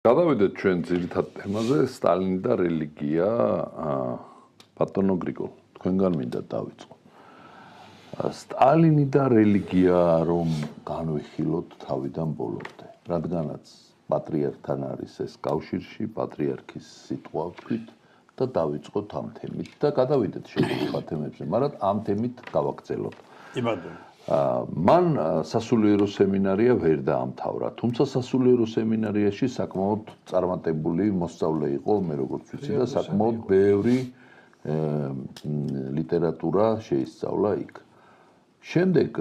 გადავიდეთ ჩვენ ძირითად თემაზე სტალინი და რელიგია. ბატონო გრიგოლ, თქვენგან მინდა დავიწყო. სტალინი და რელიგია რომ განვიხილოთ თავიდან ბოლომდე, რადგანაც პატრიარქთან არის ეს კავშირში, პატრიარქის სიტყვა ვთქვით და დავიწყოთ ამ თემით და გადავიდეთ შეგვიძლია თემებზე, მაგრამ ამ თემით გავაგრძელოთ. მან სასულიერო სემინარია ვერ დაამთავრა, თუმცა სასულიერო სემინარიაში საკმაოდ წარმატებული მოსწავლე იყო, მე როგორც ვიცი და საკმაოდ ბევრი ლიტერატურა შეისწავლა იქ. შემდეგ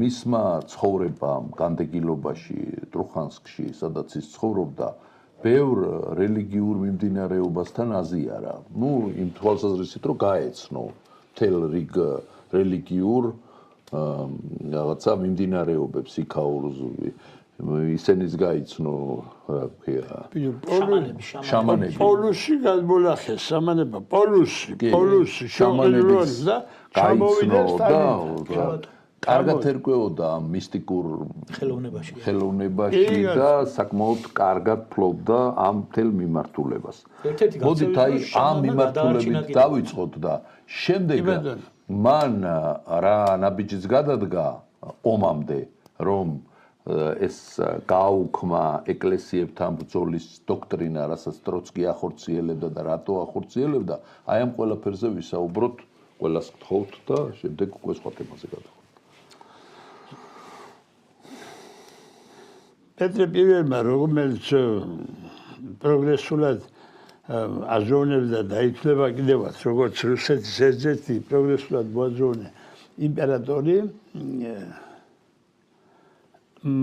მისმა ცხოვრებამ განდეგილობაში ტრუხანსკში, სადაც ის ცხოვრობდა, ბევრ რელიგიურ მიმდინარეობასთან აზიარა. იმ თვალსაზრისით, რომ გაეცნო მთელ რიგ რელიგიურ რაღაცა მიმდინარეობებს იქაურს ისენის გაიცნო შამანები პოლუსი გადმოლახეს სამანება პოლუსი შამანების და ჩამოვიდეს კარგად ერკვეოდა მისტიკურ ხელოვნებაში და საკმაოდ კარგად ფლობდა ამ მთელ მიმართულებას. მოდით აი ამ მიმართულებით დავიწყოთ და შემდეგ მან რა ნაბიჯიც გადადგა ომამდე, რომ ეს გააუქმა ეკლესიებთან ბრძოლის დოქტრინა, რასაც ტროცკი ახორციელებდა და რატო ახორციელებდა, აი ამ ყველაფერზე ვისაუბროთ, ყველას გთხოვთ და შემდეგ უკვე სხვა თემაზე გადავიდეთ. პეტრე პირველმა, რომელიც პროგრესულად აზროვნებდა და ითვლება კიდევაც როგორც რუსეთის ერთ-ერთი პროგრესულად მოაზროვნე იმპერატორი,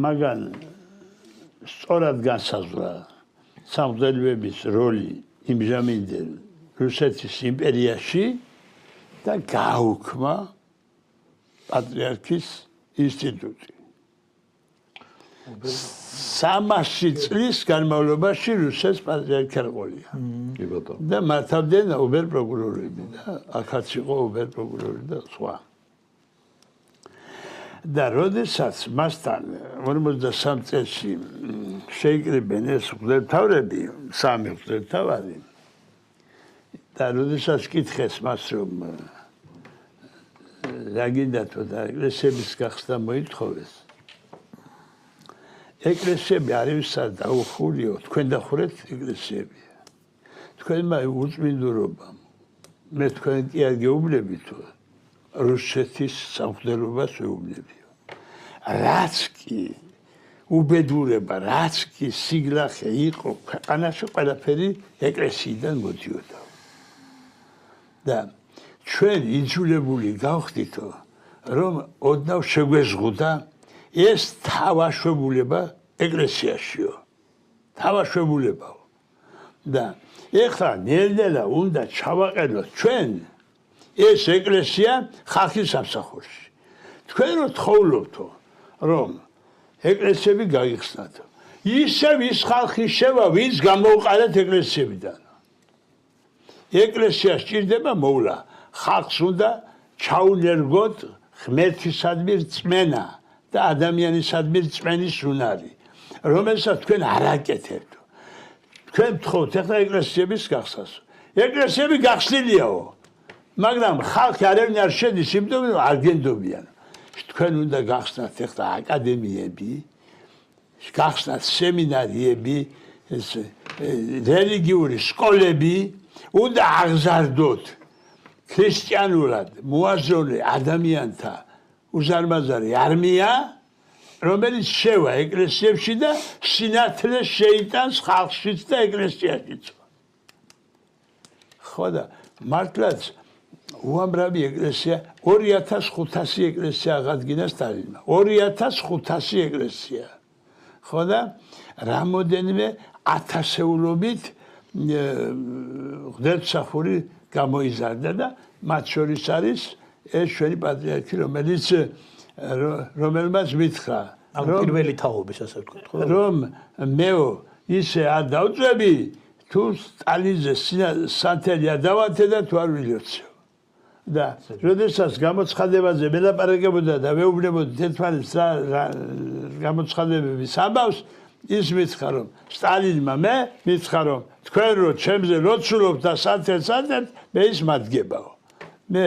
მაგან სწორად განსაზღვრა სამღვდელოების როლი იმჟამინდელ რუსეთის იმპერიაში და გააუქმა პატრიარქის ინსტიტუტი. 300 წლის განმავლობაში რუსეთს პატრიარქი არ ყოლია. კი ბატონო. და მართავდნენ ობერპროკურორები და აქაც იყო ობერპროკურორი და სხვა. და როდესაც მასთან 53 წელს შეიკრიბნენ ეს მღვდელმთავრები, სამი მღვდელმთავარი და როდესაც კითხეს მას რომ რა გინდათო და ეკლესიების გახსნა მოითხოვეს, ეკლესიები არივისად დაუხურიო, თქვენ დახურეთ ეკლესიები. თქვენმა უწმინდურობამ, მე თქვენ კი არ გეუბნებითო, რუსეთის სამღვდელობას ვეუბნებიო. რაც კი უბედურება, რაც კი სიგლახე იყო ქვეყანაში, ყველაფერი ეკლესიიდან მოდიოდა. და ჩვენ იძულებული გავხდითო, რომ ოდნავ შეგვეზღუდა ეს თავაშვებულება ეკლესიაშიო. თავაშვებულებაო. და ეხლა ნელ-ნელა უნდა ჩავაყენოთ ჩვენ ეს ეკლესია ხალხის სამსახურში. თქვენ რო თხოვლობთო, რომ ეკლესიები გაიხსნათო. ისევ ის ხალხი შევა, ვინც გამოვყარეთ ეკლესიებიდან. ეკლესია სჭირდება მოვლა. ხალხს უნდა ჩაუნერგოთ ღმერთისადმი რწმენა და ადამიანისადმი რწმენის უნარი, რომელსაც თქვენ არ აკეთებთ. თქვენ თხოვთ ახლა ეკლესიების გახსნას. ეკლესიები გახსნილიაო, მაგრამ ხალხი არავინ არ შედის, იმიტომ რომ არ გენდობიან. თქვენ უნდა გახსნათ ახლა აკადემიები, გახსნათ სემინარიები, რელიგიური სკოლები, უნდა აღზარდოთ ქრისტიანულად მოაზროვნე ადამიანთა უზარმაზარი არმია, რომელიც შევა ეკლესიებში და სინათლეს შეიტანს ხალხშიც და ეკლესიაშიც. ხო და მართლაც უამრავი ეკლესია 2500 ეკლესია აღადგინა სტალინმა. 2500 ეკლესია. ხო და რამოდენიმე ათასეულობით ღმერთსახური გამოიზარდა და მათ შორის არის ეს ჩვენი პატრიარქი, რომელმაც მითხრა, პირველი თაობის ასე ვთქვათ, ხო? რომ მეო ისე არ დავწვევი, თუ სტალინზე სანთელი არ დავათე და თუ არ ვილოცო. და როდესაც გამოცხადებაზე მელაპარაკებოდა და ვეუბნებოდა თეთრმანეთს რა გამოცხადებების ამბავს, ის მითხრა რომ სტალინმა მე მითხრა რომ თქვენ რო ჩემზე როცულობთ და სათესადეთ მე ის მადგებაო მე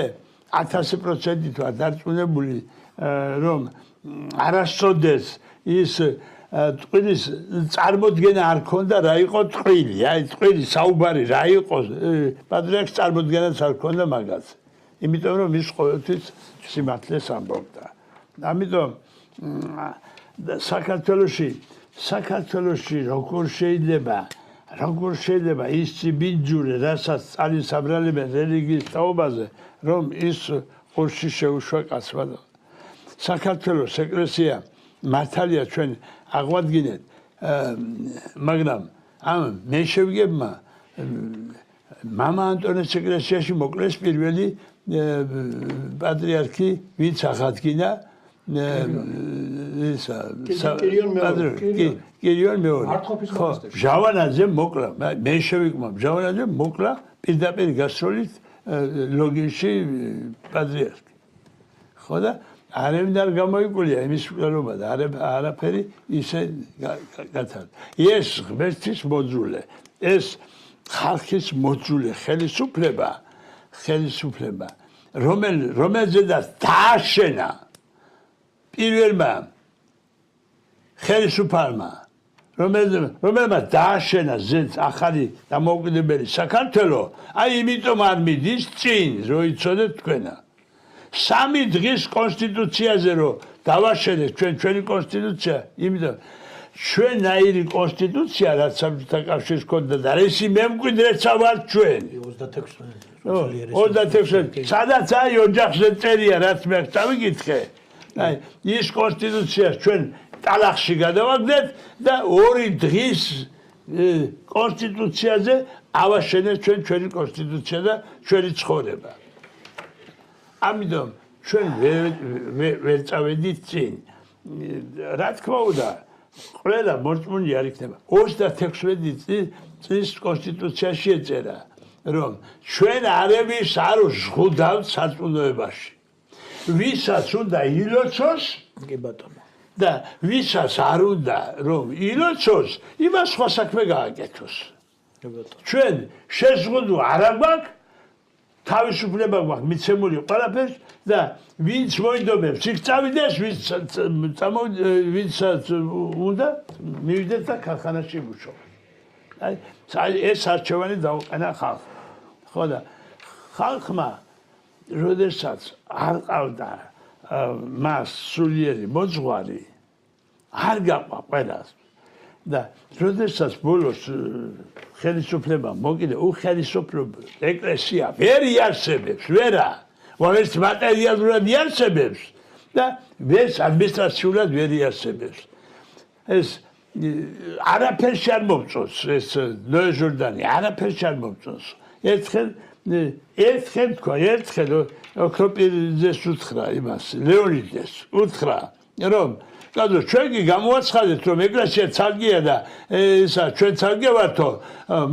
1000%-ით ვარ დარწმუნებული რომ არასოდეს ის ტყილის წარმოდგენა არ ქონდა რა იყო ტყილი აი ტყილი საუბარი რა იყო პატრიარქს წარმოდგენაც არ ქონდა მაგას იმიტომ რომ ის ყოველთვის სიმართლეს ამბობდა ამიტომ საქართველოში როგორ შეიძლება ის ციბინჯურე რასაც წალის აბრალებენ რელიგიის თაობაზე რომ ის ყურში შეუშვა კაცმა საქართველოს ეკლესია მართალია ჩვენ აღვადგინეთ მაგრამ ამ მეშევგებმა მამა ანტონეს ეკლესიაში მოკლეს პირველი პატრიარქი ვინც აღადგინა კირიონ მეორე ხო ჟავანაძე მოკლა მეშევიკმა ჟავანაძე მოკლა პირდაპირ გასროლით ლოგინში პატრიარქი ხო და არემ არ გამოიკვლია იმის მკვლელობა და არაფერი ისე გათარდა ეს ღმერთის მოძულე ეს ხალხის მოძულე ხელისუფლება რომელზედაც დააშენა პირველმა ხელისუფალმა რომელმაც დააშენა ზეც ახალი დამოუკიდებელი საქართველო აი იმიტომ არ მიდის წინ რო იცოდეთ თქვენა 3 დღის კონსტიტუციაზე რო დავაშენეთ ჩვენი კონსტიტუცია იმიტომ ჩვენაირი კონსტიტუცია რაც საბჭოთა კავშირს ჰქონდა და რისი მემკვიდრეცა ვართ ჩვენ 26 სადაც აი ოჯახზე წერია რაც მე დავიკითხე აი ის კონსტიტუცია ჩვენ ტალახში გადავაგდეთ და 2 დღის კონსტიტუციაზე ავაშენეთ ჩვენი კონსტიტუცია და ჩვენი ცხოვრება ამიტომ ჩვენ ვერ წავედით წინ რა თქმა უნდა ყველა მოწმუნე არ იქნება 36 წლის კონსტიტუციაში ეწერა რომ ჩვენ არების არ ვზღუდავთ სარწმუნოებაში ვისაც უნდა ილოცოს კი ბატონო და ვისაც არ უნდა რომ ილოცოს იმას სხვა საქმე გააკეთოს კი ბატონო ჩვენ შეზღუდვა არ აქვს თავისუფლება გვაქვს მიცემული ყველაფერს და ვინც მოინდომებს იქ წავიდეს ვინცაც უნდა მივიდეს და ქარხანაში მუშაობს აი ეს არჩევანი დაუყენა ხალხს ხო და ხალხმა როდესაც არ ყავდა მას სულიერი მოძღვარი არ გაყვა ყველას და როდესაც ბოლოს ხელისუფლება მოკიდა უხელისუფლება ეკლესია ვერ იარსებებს ვერა ვერც მატერიალურად იარსებებს და ვერც ადმინისტრაციულად ვერ იარსებებს ეს არაფერში არ მომწონს ეს ნოე ჟორდანი არაფერში არ მომწონს ერთხელ თქვა ერთხელ ოქროპირიძეს უთხრა იმას ლეონიდეს უთხრა რომ კადო ჩვენი გამოაცხადეთ რომ ეკლესია ცალკეა და ისა ჩვენ ცალკე ვართო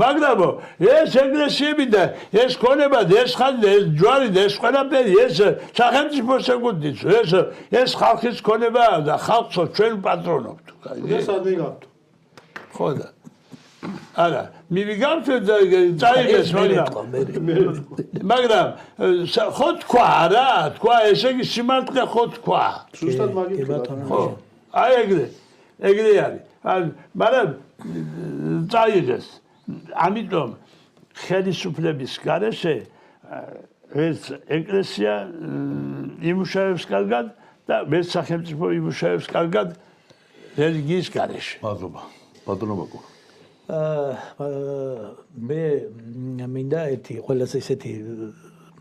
მაგრამ ეს ეკლესიები და ეს ქონება და ეს ხანდა ეს ჯვარი და ეს ყველაფერი ეს სახელმწიფოს ეკუთვნის ეს ხალხის ქონებაა და ხალხო ჩვენ პატრონობთ ეს ადმიგავთ ხო და არა მივიგავთ და წაიღეს მაგრამ ხო თქვა რა თქვა ესე იგი სიმართლე ხო თქვა ზუსტად მაგით ხო აი ეგრე არის მაგრამ წაიღეს ამიტომ ხელისუფლების გარეშე ეს ეკლესია იმუშავებს კარგად და ეს სახელმწიფო იმუშავებს კარგად რელიგიის გარეშე მადლობა ბატონო ბაკო მე მინდა ერთი ყველაზე ესეთი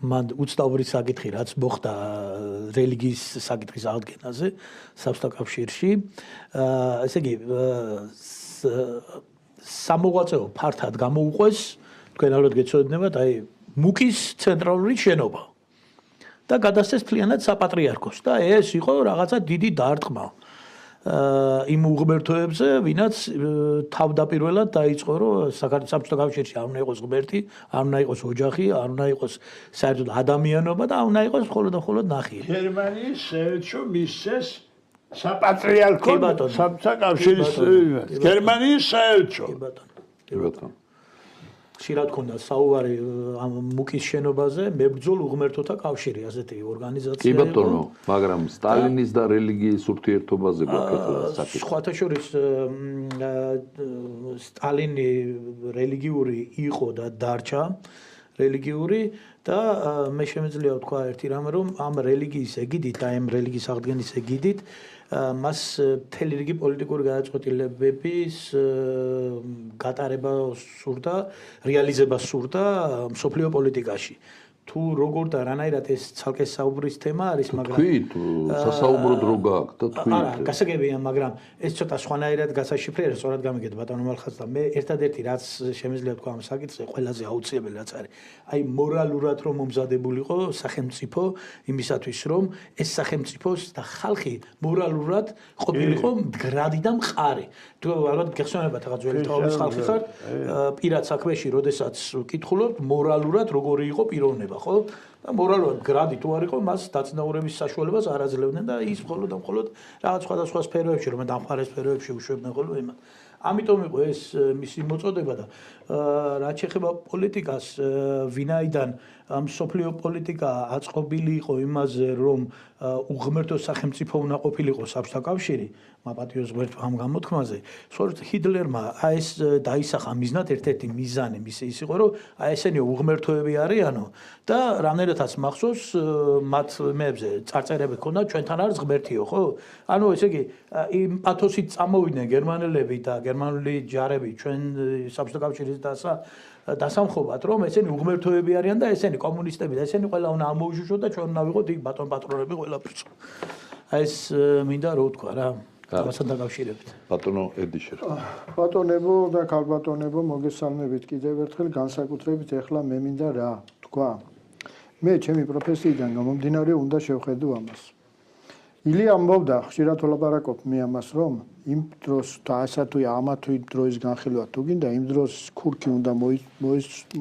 მან უცნაური საკითხი რაც მოხდა რელიგიის საკითხის აღდგენაზე საბჭოთა კავშირში ესე იგი სამოღვაწეო ფართად გამოუყვეს თქვენ ალბათ გეცოდნებათ აი მუკის ცენტრალური შენობა და გადასცეს მთლიანად საპატრიარქოს და ეს იყო რაღაცა დიდი დარტყმა იმ უღმერთოებზე, ვინაც თავდაპირველად დაიწყო, რომ საბჭოთა კავშირში არ უნდა იყოს ღმერთი, არ უნდა იყოს ოჯახი, არ უნდა იყოს საერთოდ ადამიანობა და არ უნდა იყოს მხოლოდ და მხოლოდ ნახიერი. გერმანიის საელჩო მისცეს საპატრიარქო საბჭოთა კავშირის გერმანიის საელჩო. კი ბატონო. კი ბატონო. ხშირად ქონდა საუბარი ამ მუკის შენობაზე, მებრძოლ უღმერთოთა კავშირი, ასეთი ორგანიზაცია. კი ბატონო, მაგრამ სტალინის და რელიგიის ურთიერთობაზე გვაქვს საკითხი. სხვათა შორის სტალინი რელიგიური იყო და დარჩა რელიგიური და მე შემიძლია ვთქვა ერთი რამე, რომ ამ რელიგიის ეგიდით და ამ რელიგიის აღდგენის ეგიდით მას მთელი რიგი პოლიტიკური გადაწყვეტილებების გატარება სურდა, რეალიზება სურდა მსოფლიო პოლიტიკაში. თუ როგორ და რანაირად ეს ცალკე საუბრის თემა არის, მაგრამ თქვით, სასაუბროდ რო გააქვს და თქვით. არა, გასაგებია, მაგრამ ეს ცოტა სხვანაირად გასაშიფრება, სწორად გამიგეთ ბატონო მალხაზდა. მე ერთადერთი რაც შემიძლია თქვა ამ საკითხზე, ყველაზე აუცილებელი რაც არის, აი მორალურად რომ მომზადებულიყო სახელმწიფო იმისათვის, რომ ეს სახელმწიფოს და ხალხი მორალურად ყოფილიყო მდგრადი და მყარი. თუ ალბათ გეხსენებათ რაღაც ძველი თაობის ხალხი ხარ, პირად საქმეში, როდესაც ვკითხულობთ, მორალურად როგორი იყო პიროვნება, ხო? და მორალურად გრადი თუ არ იყო, მას დაწინაურების საშუალებას არ აძლევდნენ და ის მხოლოდ და მხოლოდ რაღაც სხვადასხვა სფეროებში, რომ დამხმარე სფეროებში უშვებდნენ ხოლმე იმათ. ამიტომ იყო ეს მისი მოწოდება და რაც შეეხება პოლიტიკას, ვინაიდან მსოფლიო პოლიტიკა აწყობილი იყო იმაზე, რომ უღმერთო სახელმწიფო უნდა ყოფილიყო საბჭოთა კავშირი, მაპატიოს ღმერთმა ამ გამოთქმაზე, სწორედ ჰიტლერმა ეს დაისახა მიზნად, ერთ-ერთი მიზანი მისი ის იყო, რომ ესენი უღმერთოები არიანო და რამდენადაც მახსოვს მათ მეებზე წარწერები ჰქონდა, ჩვენთან არის ღმერთიო, ხო? ანუ ესე იგი იმ პათოსით წამოვიდნენ გერმანელები და გერმანული ჯარები ჩვენ საბჭოთა კავშირის დასამხობად, რომ ესენი უღმერთოები არიან და ესენი კომუნისტები და ესენი ყველა უნდა ამოუშუშოთ და ჩვენ უნდა ვიყოთ იქ ბატონ პატრონები ყველაფერს. ეს მინდა რო ვთქვა რა. ამასთან დაკავშირებით. ბატონო ედიშერ. ბატონებო და ქალბატონებო, მოგესალმებით კიდევ ერთხელ, განსაკუთრებით ეხლა მე მინდა რა თქვა. მე ჩემი პროფესიიდან გამომდინარე უნდა შევხედო ამას. ილია ამბობდა, ხშირად ვლაპარაკობ მე ამას, რომ იმ დროს და ასა თუ ამა თუ იმ დროის განხილვა თუ გინდა, იმ დროს ქურქი უნდა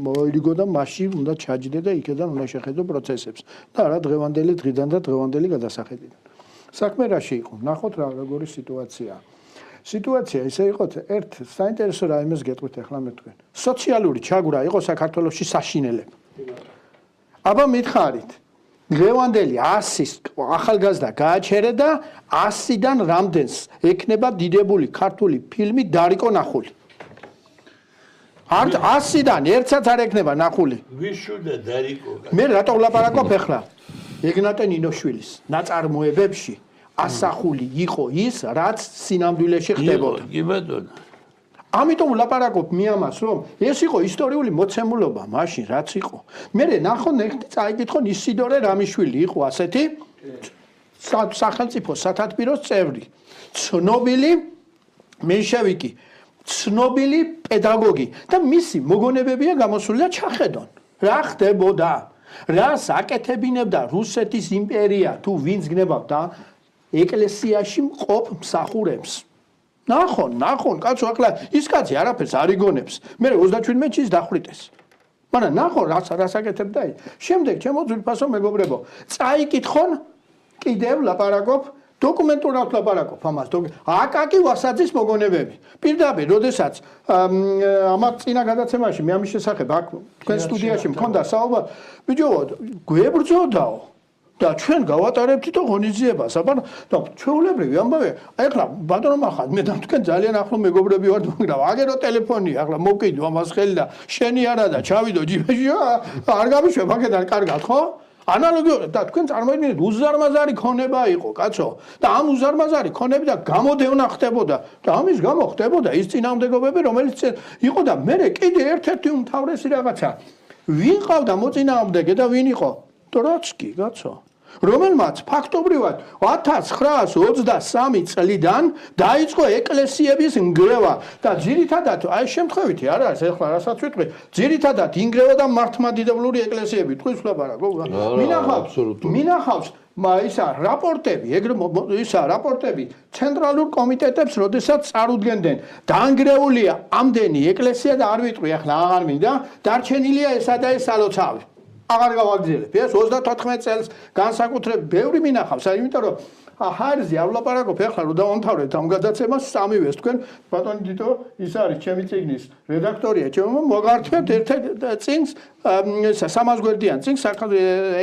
მოირიგო და მასში უნდა ჩაჯდე და იქედან უნდა შეხედო პროცესებს და არა დღევანდელი დღიდან და დღევანდელი გადასახედიდან. საქმე რაში იყო? ნახოთ რა როგორი სიტუაციაა. სიტუაცია ისე იყო, ერთ საინტერესო რაიმეს გეტყვით ახლა მე თქვენ. სოციალური ჩაგვრა იყო საქართველოში საშინელება. აბა მითხარით, დღევანდელი 100-ის ახალგაზრდა გააჩერე და 100-დან რამდენს ექნება დიდებული ქართული ფილმი დარიკო ნახული. არ 100-დან ერთსაც არ ექნება ნახული. ვიშუდა დარიკო. მე რატო ვლაპარაკობ ახლა? ეგნატე ნინოშვილის ნაწარმოებებში ასახული იყო ის, რაც სინამდვილეში ხდებოდა. კი ბატონო. ამიტომ ვლაპარაკობ მე ამას, რომ ეს იყო ისტორიული მოცემულობა მაშინ, რაც იყო. მე ნახო ნეხტი წაიკითხონ ისიდორე რამიშვილი იყო ასეთი სახელმწიფო სათათბიროს წევრი. ცნობილი მენშევიკი, ცნობილი პედაგოგი და მისი მოგონებებია გამოსული და ჩახედონ. რა ხდებოდა? რას აკეთებინებდა რუსეთის იმპერია თუ ვინც გნებავდა ეკლესიაში მყოფ მსახურებს. ნახონ, კაცო, ახლა ის კაცი არაფერს არ იგონებს. მე 37-ში დახვრიტეს. მაგრამ ნახონ რას აკეთებდა ის. შემდეგ ჩემო ძვირფასო მეგობრებო, წაიკითხონ კიდევ ლაპარაკობ დოკუმენტურად ლაპარაკობ ამას. აკაკი ვასაძის მოგონებები. პირდაპირ, როდესაც ამათ წინა გადაცემაში მე ამის შესახებ აქ თქვენ სტუდიაში მქონდა საუბარი, ბიჭო, გვებრძოდაო და ჩვენ გავატარებთ თო ღონისძიებას, აბა და ჩვეულებრივი ამბავია. აი ახლა ბატონო მახალ, მე და თქვენ ძალიან ახლო მეგობრები ვართ, მაგრამ აგერო ტელეფონი, ახლა მოვკიდო ამას ხელი და შენი არა და ჩავიდო ჯიბეში, არ გამიშვებ აქედან კარგად, ხო? ანალოგიურად და თქვენ წარმოიდგინეთ უზარმაზარი ქონება იყო, კაცო. და ამ უზარმაზარი ქონები და გამოდევნა ხდებოდა და ამის გამო ხდებოდა ის წინააღმდეგობები, რომელიც იყო და მე კიდე ერთ-ერთი უმთავრესი რაღაცა. ვინ ყავდა მოწინააღმდეგე და ვინ იყო? ტროცკი, კაცო. რომელმაც ფაქტობრივად 1923 წლიდან დაიწყო ეკლესიების ნგრევა და ძირითადად აი შემთხვევითი არ არის ეხლა რასაც ვიტყვი, ძირითადად ინგრევა და მართლმადიდებლური ეკლესიები თქვენს ვლაპარაკობ. მინახავს ისა რაპორტები, ისა რაპორტები ცენტრალურ კომიტეტებს, როდესაც წარუდგენდნენ. დაანგრეულია ამდენი ეკლესია და არ ვიტყვი ახლა აღარ მინდა, დარჩენილია ესა და ეს სალოცავი. აღარ გავაგრძელებ. ეს 34 წელს განსაკუთრებით ბევრი მინახავს, იმიტომ რომ ჰაერზე არ ვლაპარაკობ, ეხლა რომ დავამთავრეთ ამ გადაცემას სამივეს თქვენ ბატონი დიდო ის არის ჩემი წიგნის რედაქტორია, ჩემო მოგართვებთ ერთ-ერთ წიგნს 300 გვერდიან წიგნს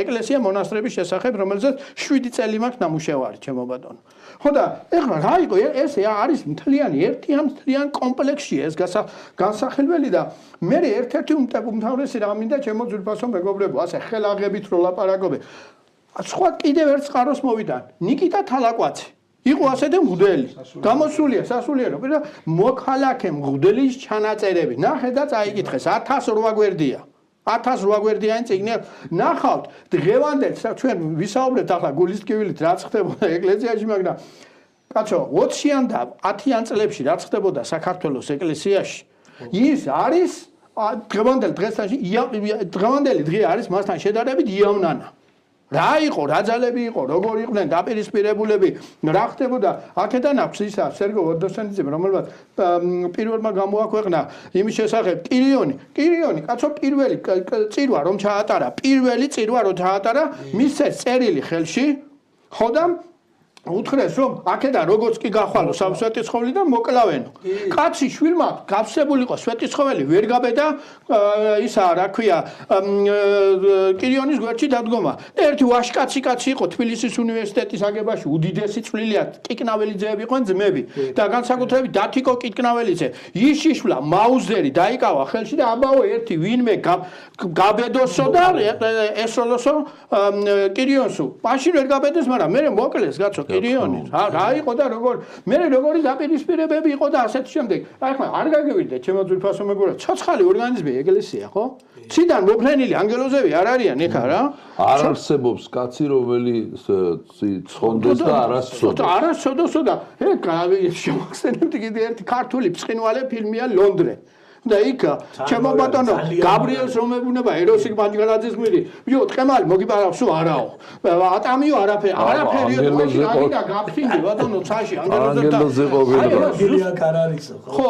ეკლესია მონასტრების შესახებ, რომელზეც 7 წელი მაქვს ნამუშევარი, ჩემო ბატონო. ხო და ეხლა რა იყო ეს არის მთლიანი ერთიან კომპლექსია ეს განსახილველი და მე ერთ-ერთი უმთავრესი რა მინდა ჩემო ძვირფასო მეგობრებო, ასე ხელაღებით რო ლაპარაკობე. სხვა კიდევ ერთ წყაროს მოვიდა ნიკიტა თალაკვაცი იყო ასე და მღვდელი გამოსულია სასულიერო და მოქალაქე მღვდლის ჩანაწერები ნახე და წაიკითხეს 1008 გვერდია 1008 გვერდიანი წიგნი ნახავთ დღევანდელ ჩვენ ვისაუბრეთ ახლა გულისტკივილით რაც ხდებოდა ეკლესიაში მაგრამ კაცო 20-იან და 10-იან წლებში რაც ხდებოდა საქართველოს ეკლესიაში ის არის დღევანდელ დღესთან დღევანდელი დღე არის მასთან შედარებით იავნანა რა იყო, რა ძალები იყო, როგორ იყვნენ დაპირისპირებულები, რა ხდებოდა, აქედან აქვს ისა სერგო ვოდოსენიძემ, რომელმაც პირველმა გამოაქვეყნა იმის შესახებ კირიონი, კაცო პირველი წირვა რომ ჩაატარა, მისცეს წერილი ხელში, ხო და უთხრეს რომ აქედან როგორც კი გახვალო სამსვეტიცხოვლიდან მოკლავენო. კაცი შვილმა გავსებულიყო სვეტიცხოველი ვერ გაბედა ისა რა ქვია კირიონის გვერდში დადგომა. ერთი ვაშკაცი კაცი იყო თბილისის უნივერსიტეტის აგებაში უდიდესი წვლილია კიკნაველიძეები იყვნენ ძმები და განსაკუთრებით დათიკო კიკნაველიძე. ის შიშვლა მაუზერი დაიკავა ხელში და ამაო ერთი ვინმე გაბედოსო და ესროლოსო კირიონსო. მაშინ ვერ გაბედეს, მაგრამ მე მოკლეს გაცო კირიონი რა იყო და როგორი დაპირისპირებები იყო და ასეთ შემდეგ. აი ხმა არ გაგივიდეთ ჩემო ძვირფასო მეგობრებო, ცოცხალი ორგანიზმი ეგრესია, ხო? ციდან მოფრენილი ანგელოზები არ არიან ეხა რა? არ არსებობს კაცი რომელიც ცხონდეს და არასწოდოს და შემახსენებთ კიდე ერთი ქართული ბრწყინვალე ფილმია ლონდრე. და იქ ჩემო ბატონო გაბრიელს რომ ეუბნება ეროსიკ ბანჯგალაძის გმირი ბიო ტყემალი მოგიპარავსო არაო ატამიო არაფერი და გაფრინდი ბატონო ცაში ანგელოზზე ყოფილი აქ არ არისო ხო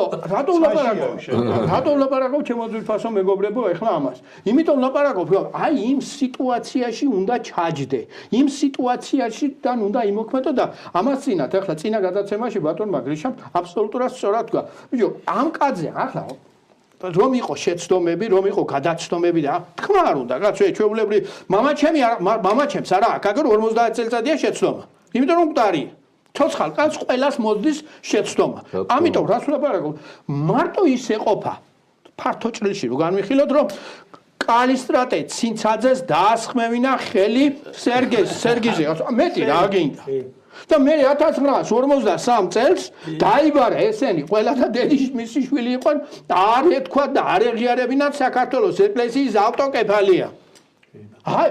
რატო ლაპარაკობ ჩემო ძვირფასო მეგობრებო ეხლა ამას იმიტომ ლაპარაკობ რომ აი იმ სიტუაციაში უნდა ჩაჯდე იმ სიტუაციაშიდან უნდა იმოქმედო და ამას წინათ ეხლა წინა გადაცემაში ბატონმა გრიშამ აბსოლუტურად სწორად თქვა ბიო ამ კაცზე ახლა რომ იყო შეცდომები, რომ იყო გადაცდომები და თქმა არ უნდა, კაცო, ჩვეულებრივ მამაჩემს არა, აქ 50 წელიწადია შეცდომა. იმიტომ რომ მკვდარია. ცოცხალ კაცს ყველას მოძდის შეცდომა. ამიტომ რას ვლაპარაკობ? მარტო ის ეყოფა ფართო ჭრილში რო განვიხილოთ, რომ კალისტრატე ცინცაძეს დაასხმევინა ხელი სერგიზე. მეტი რა გინდა? და მე 1953 წელს დაიბარა ესენი ყველა და დედის მისი შვილი იყვნენ არ ეთქვა და არ ეღიარებინათ საქართველოს ეკლესიის ავტოკეფალია. აი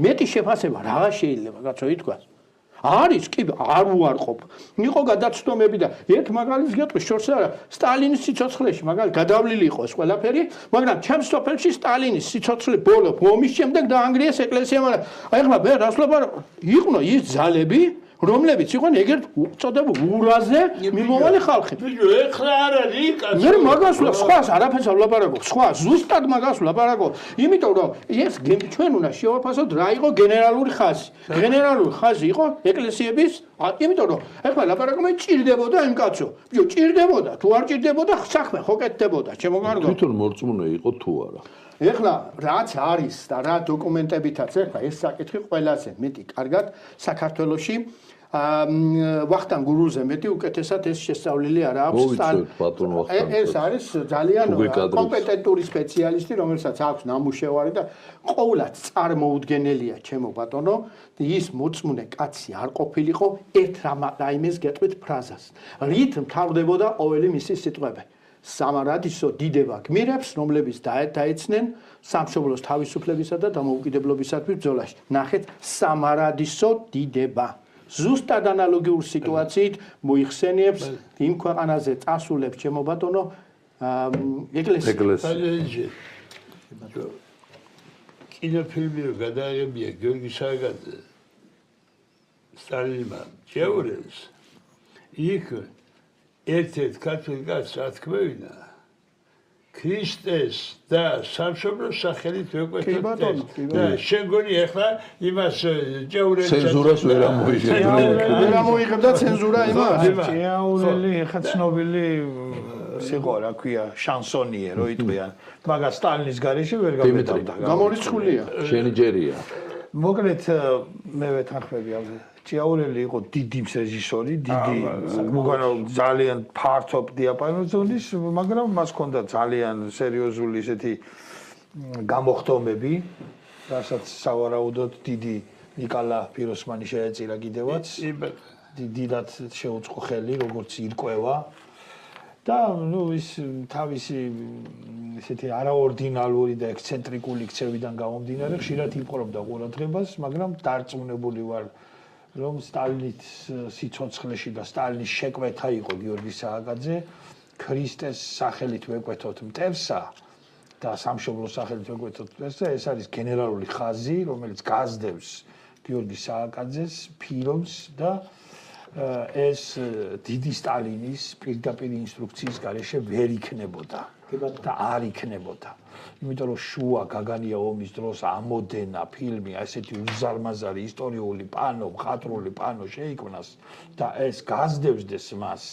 მეტი შეფასება რა შეიძლება კაცო ითქვას. არის კი არ უარყოფ. იყო გადაცდომები და ერთ მაგალითს გეტყვი შორს არა სტალინის სიცოცხლეში მაგალითად გადავლილი იყო ეს ყველაფერი, მაგრამ ჩემს სოფელში სტალინის სიცოცხლე ბოლო ომის შემდეგ დაანგრიეს ეკლესია, მაგრამ აი ახლა მე რას ვლაპარაკობ? იყვნენ ის ძალები რომლებიც იყვნენ ეგრეთ უწოდებულ ურაზე მიმოვალი ხალხი. ეხლა არ არის კაცო. მე მაგას სხვას არაფერს არ ვლაპარაკობ. სხვა ზუსტად მაგას ვლაპარაკობ. იმიტომ რომ ეს ჩვენ უნდა შევაფასოთ რა იყო გენერალური ხაზი. გენერალური ხაზი იყო ეკლესიების, იმიტომ რომ ეხლა ლაპარაკობენ ჭირდებოდა იმ კაცო. ბიო ჭირდებოდა, თუ არ ჭირდებოდა საქმე ხო კეთდებოდა. ჩემო კარგო. თვითონ მორწმუნე იყო თუ არა. ეხლა რაც არის და რა დოკუმენტებითაც ეხლა ეს საკითხი ყველაზე მეტი კარგად საქართველოში ვახტანგ გურულზე მეტი უკეთესად ეს შესწავლილი არ აქვს ეს არის ძალიან კომპეტენტური სპეციალისტი რომელსაც აქვს ნამუშევარი და ყოველად წარმოუდგენელია ჩემო ბატონო ის მოწმუნე კაცი არ ყოფილიყო ერთ რაიმეს გეტყვით ფრაზას რით მთავრდებოდა ყოველი მისი სიტყვები სამარადისო დიდება გმირებს რომლებიც დაეცნენ სამშობლოს თავისუფლებისა და დამოუკიდებლობისათვის ბრძოლაში ნახეთ სამარადისო დიდება ზუსტად ანალოგიურ სიტუაციით მოიხსენიებს იმ ქვეყანაზე წასულებს ჩემო ბატონო ეკლესია. კინოფილმი რო გადაიღებია გიორგი სარგაძე სტალინმა შეურეს იქ ერთ-ერთ ქართული კაცს რა თქმევინა ქრისტეს და სამშობლოს სახელით ვეკვეთა. და შეგონი ახლა იმას ჭეურელს ცენზურას ვერ ამოიღებდა. ვერ ამოიღებდა ცენზურა იმას. ჭეაურელი ეხა ცნობილი სიყო რა ქვია შანსონიე რო იტყვიან. მაგას სტალინის გარეშე ვერ გამეტავდა. გამორიცხულია. შენი ჯერია. მოკლედ მე ვეთანხმები ამ ჭეაურელი იყო დიდი რეჟისორი, დიდი ძალიან ფართო დიაპაზონის, მაგრამ მას ჰქონდა ძალიან სერიოზული ესეთი გამოხდომები, რასაც სავარაუდოდ დიდი ნიკალა ფიროსმანი შეეწირა კიდევაც. დიდად შეუწყო ხელი, როგორც ირკვევა. და ნუ ის თავისი ესეთი არაორდინალური და ექსცენტრიკული ქცევიდან გამომდინარე ხშირად იპყრობდა ყურადღებას, მაგრამ დარწმუნებული ვარ, რომ სტალინის სიცოცხლეში და სტალინის შეკვეთა იყო გიორგი სააკაძე, ქრისტეს სახელით ვეკვეთოთ მტევსა და სამშობლოს სახელით ვეკვეთოთ მტევსა, ეს არის გენერალური ხაზი, რომელიც გასდევს გიორგი სააკაძეს ფილმს და ეს დიდი სტალინის პირდაპირ ინსტრუქციის გარეშე ვერ იქნებოდა და არ იქნებოდა. იმიტომ რომ შუა გაგანია ომის დროს ამოდენა ფილმი ასეთი უზარმაზარი ისტორიული პანო, მხატვრული პანო შეიქმნას და ეს გასდევსდეს მას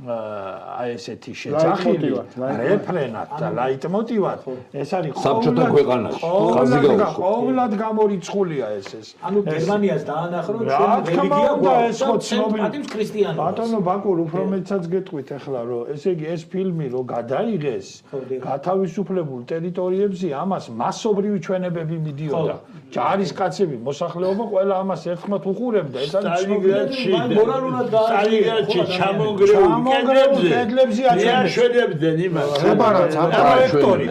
აი ესეთი შეძახილი რეფრენად და ლაიტმოტივად ეს არის საბჭოთა ქვეყანაში ხაზი გაუშვა. ყოველად გამორიცხულია ეს. ანუ გერმანიას დაანახრო რა თქმა უნდა ეს ხო ცნობილი ქრისტიანობა. ბატონო ბაკურ უფრო მეცაც გეტყვით ახლა რომ ესე იგი ეს ფილმი რო გადაიღეს გათავისუფლებულ ტერიტორიებზე ამას მასობრივი ჩვენებები მიდიოდა. ჯარისკაცები მოსახლეობა ყველა ამას ერთხმად უყურებდა. ეს არის ცნობილი მორალურად სტალინგრადში ჩამონგრეულ კედლებზე აჩვენებდნენ იმას. პროექტორი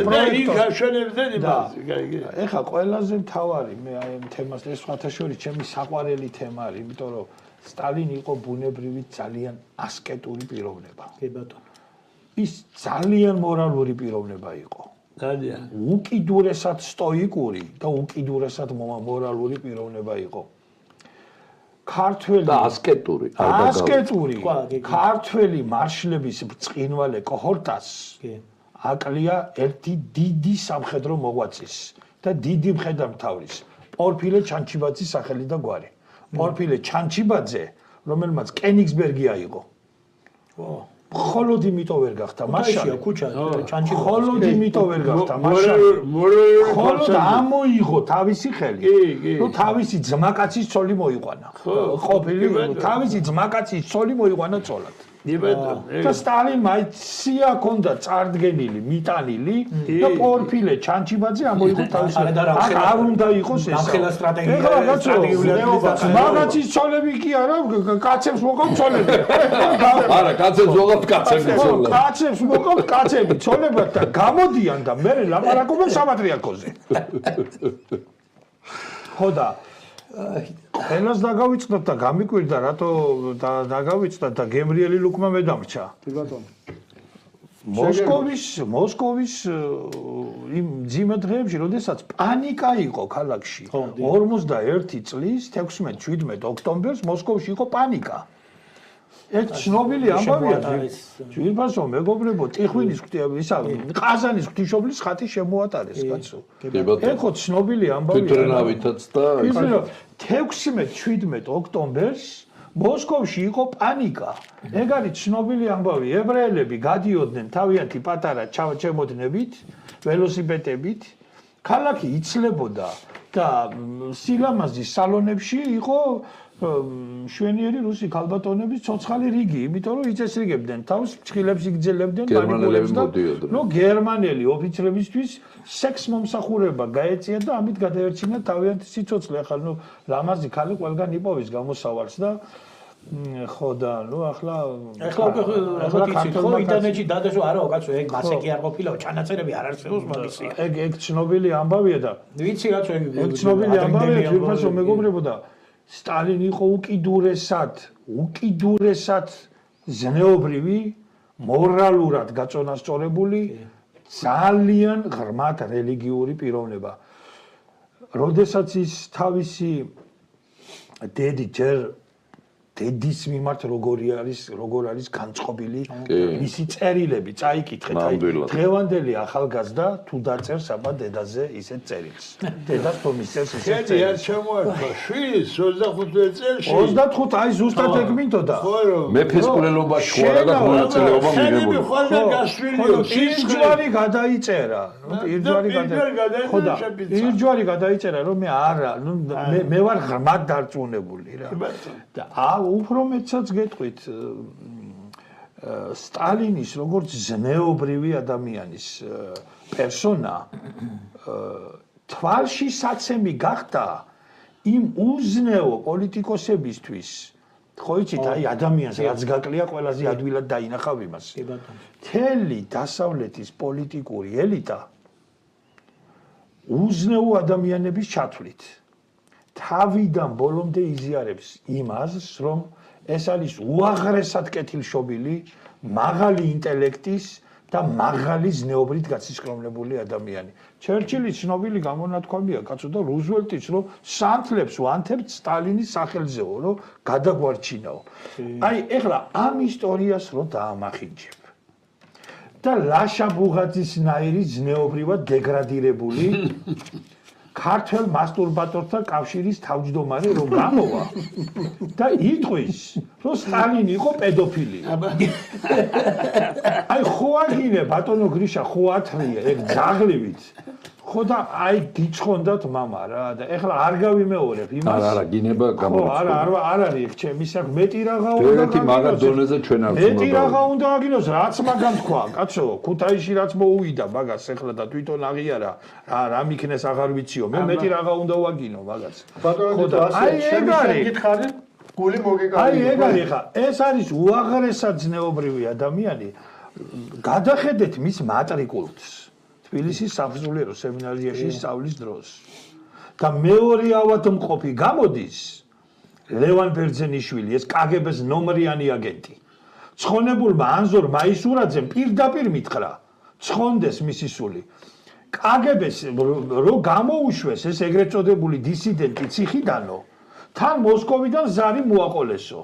აჩვენებდნენ იმას. ეხლა ყველაზე მთავარი მე აი ამ თემას ეს სხვათა შორის ჩემი საყვარელი თემა არის, იმიტომ რომ სტალინი იყო ბუნებრივი ძალიან ასკეტური პიროვნება. კი ბატონო. ის ძალიან მორალური პიროვნება იყო. ძალიან. უკიდურესად სტოიკური და უკიდურესად მორალური პიროვნება იყო. ქართველი და ასკეტური. ასკეტური. ქართველი მარშლების ბრწყინვალე კოჰორტას აკლია ერთი დიდი სამხედრო მოღვაწის და დიდი მხედართმთავრის პორფილე ჩანჩიბაძის სახელი და გვარი. პორფილე ჩანჩიბაძე, რომელმაც კენიგსბერგი აიღო. მხოლოდ იმიტომ ვერ გახდა მაშა ქუჩა ჩანჩიბაძე. მხოლოდ იმიტომ ვერ გახდა მაშა. მხოლოდ ამოიღო თავისი ხელი. ნუ თავისი ძმაკაცის ცოლი მოიყვანა. ყოფილი თავისი ძმაკაცის ცოლი მოიყვანა ცოლად. და სტალინმა სია ჰქონდა წარდგენილი, მიტანილი და პორფილე ჩანჩიბაძე ამოიღო თავისი. არ უნდა იყოს ეს. ნახელა სტრატეგია. მაგაცის ცოლები კი არა, კაცებს მოყავთ ცოლები. არა, კაცებს მოყავთ კაცები ცოლები. კაცებს მოყავთ კაცები ცოლებად და გამოდიან და მე ლაპარაკობენ სამატრიარქოზე. ხო და ენას დაგავიწყდათ და გამიკვირდა რატო დაგავიწყდათ და გემრიელი ლუკმა მე დამრჩა. კი ბატონო. მოსკოვის იმ ძიმე დღეებში, როდესაც პანიკა იყო ქალაქში. 41 წლის 16-17 ოქტომბერს მოსკოვში იყო პანიკა. ეს ცნობილი ამბავია. ჯვირფასო მეგობრებო, ტიხვინის ისა ყაზანის ღვთისმშობლის ხატი შემოატარეს კაცო. ეხო ცნობილი ამბავია. თვითრნავითაც და 16-17 ოქტომბერს მოსკოვში იყო პანიკა. ეგ არის ცნობილი ამბავი. ებრაელები გადიოდნენ თავიანთი პატარა ჩემოდნებით, ველოსიპედებით. ქალაქი იცლებოდა და სილამაზის სალონებში იყო შვენიერი რუსი ქალბატონების ცოცხალი რიგი, იმიტომ რომ იწესრიგებდნენ თავს, ფრთხილებს იგრძელებდნენ გერმანელებს და ნუ გერმანელი ოფიცრებისთვის სექს მომსახურება გაეწია და ამით გადაერჩინა თავიანთი სიცოცხლე. ახლა ნუ ლამაზი ქალი ყველგან იპოვის გამოსავალს და ხო და ნუ ახლა ინტერნეტში დადასო არაო კაცო ეგ მასე კი არ ყოფილაო ჩანაწერები არ არსებობს მაგისი. ეგ ცნობილი ამბავია და ვიცი კაცო ეგ ცნობილი ამბავია თვითონაც მეგობრებო და სტალინი იყო უკიდურესად ზნეობრივი, მორალურად გაწონასწორებული, ძალიან ღრმად რელიგიური პიროვნება. როდესაც ის თავისი დედი ჯერ დედის მიმართ როგორ არის განწყობილი მისი წერილები, წაიკითხეთ. აი დღევანდელი ახალგაზრდა თუ დაწერს აბა დედაზე ისეთ წერილს. დედას თუ მისწერს ისეთ წერილს. შენ არ შემოერთა შვილს 25 წელში. 25 აი ზუსტად ეგ მინდოდა. მეფეს კვლელობაში ხوارა და მონაწილეობა მიღებული. ხოდა გასვლიო ირჯვარი გადაიწერა. ხო და ირჯვარი გადაიწერა რომ მე არა, ნუ მე ვარ ღრმად დარწმუნებული რა. და უფრო მეცაც გეტყვით სტალინის როგორც ზნეობრივი ადამიანის პერსონა თვალში საცემი გახდა იმ უზნეო პოლიტიკოსებისთვის ხო იცით აი ადამიანს რაც გაკლია ყველაზე ადვილად დაინახავ იმას მთელი დასავლეთის პოლიტიკური ელიტა უზნეო ადამიანების ჩათვლით თავიდან ბოლომდე იზიარებს იმას, რომ ეს არის უაღრესად კეთილშობილი, მაღალი ინტელექტის და მაღალი ზნეობრით გაცისკრომლებული ადამიანი. ჩერჩილის ცნობილი გამონათქვამია, კაცო და რუზველტიც, რომ სანთლებს ვანთებთ სტალინის სახელზეო, რომ გადაგვარჩინაო. აი, ეხლა ამ ისტორიას რო დაამახინჯებ. და ლაშა ბუღაძისნაირი ზნეობრივად დეგრადირებული ქართველ მასტურბატორთა კავშირის თავმჯდომარე რომ გამოვა და იტყვის რომ სტალინი იყო პედოფილი. აი ხო აგინე ბატონო გრიშა ხო ათრია ეგ ძაღლივით. ხო და აი გიჩხონდათ мама რა და ეხლა არ გავიმეორებ იმას. არა გინება გამორჩა. არ არის ჩემი საკ მეტი რაღაცა უნდა ერთი მაგარ დონეზე ჩვენ არ მეტი რაღა უნდა აგინოს რაც მაგამ თქვა კაცო ქუთაისში რაც მოუვიდა მაგას ეხლა და თვითონ აღიარა რა მიქნეს აღარ ვიციო მე მეტი რაღა უნდა ვაგინო მაგას ბატონო აი ეგ არის გითხარი გული მოგეკარგე აი ეგ არის ხა ეს არის უაღრესად ზნეობრივი ადამიანი გადახედეთ მის მატრიკულს თბილისის საფუძვლიერო სემინარიაში სწავლის დროს და მეორე ავადმყოფი გამოდის ლევან ბერძენიშვილი ეს კგბ-ს ნომრიანი აგენტი ცხონებულმა ანზორ მაისურაძემ პირდაპირ მითხრა ცხონდეს მისი სული კგბ-ს რო გამოუშვეს ეს ეგრეთ წოდებული დისიდენტი ციხიდანო თან მოსკოვიდან ზარი მოაყოლესო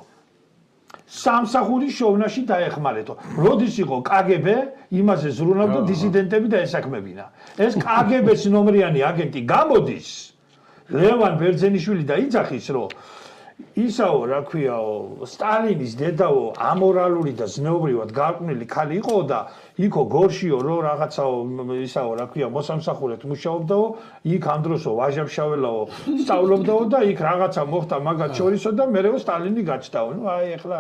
სამსახურის შოვნაში დაეხმარეთო. როდის იყო კგბ, იმაზე ზრუნავდა დისიდენტები და ესაქმებინა. ეს კგბ-ს ნომრიანი აგენტი გამოდის. ლევან ბერძენიშვილი და იძახის, რომ ისაო, რა ქვიაო, სტალინის დედაო, ამორალური და ზნეობრივად გარყვნილი ქალი იყო და იქო გორშიო, რო რაღაცაო, ისაო, რა ქვია, მოსამსახურეთ მუშაობდაო, იქ ამ დროსო ვაჟა-ფშაველაო სწავლობდაო და იქ რაღაცა მოხდა მაგათ შორისო და მერეო სტალინი გაჩნდაო. ნუ აი ეხლა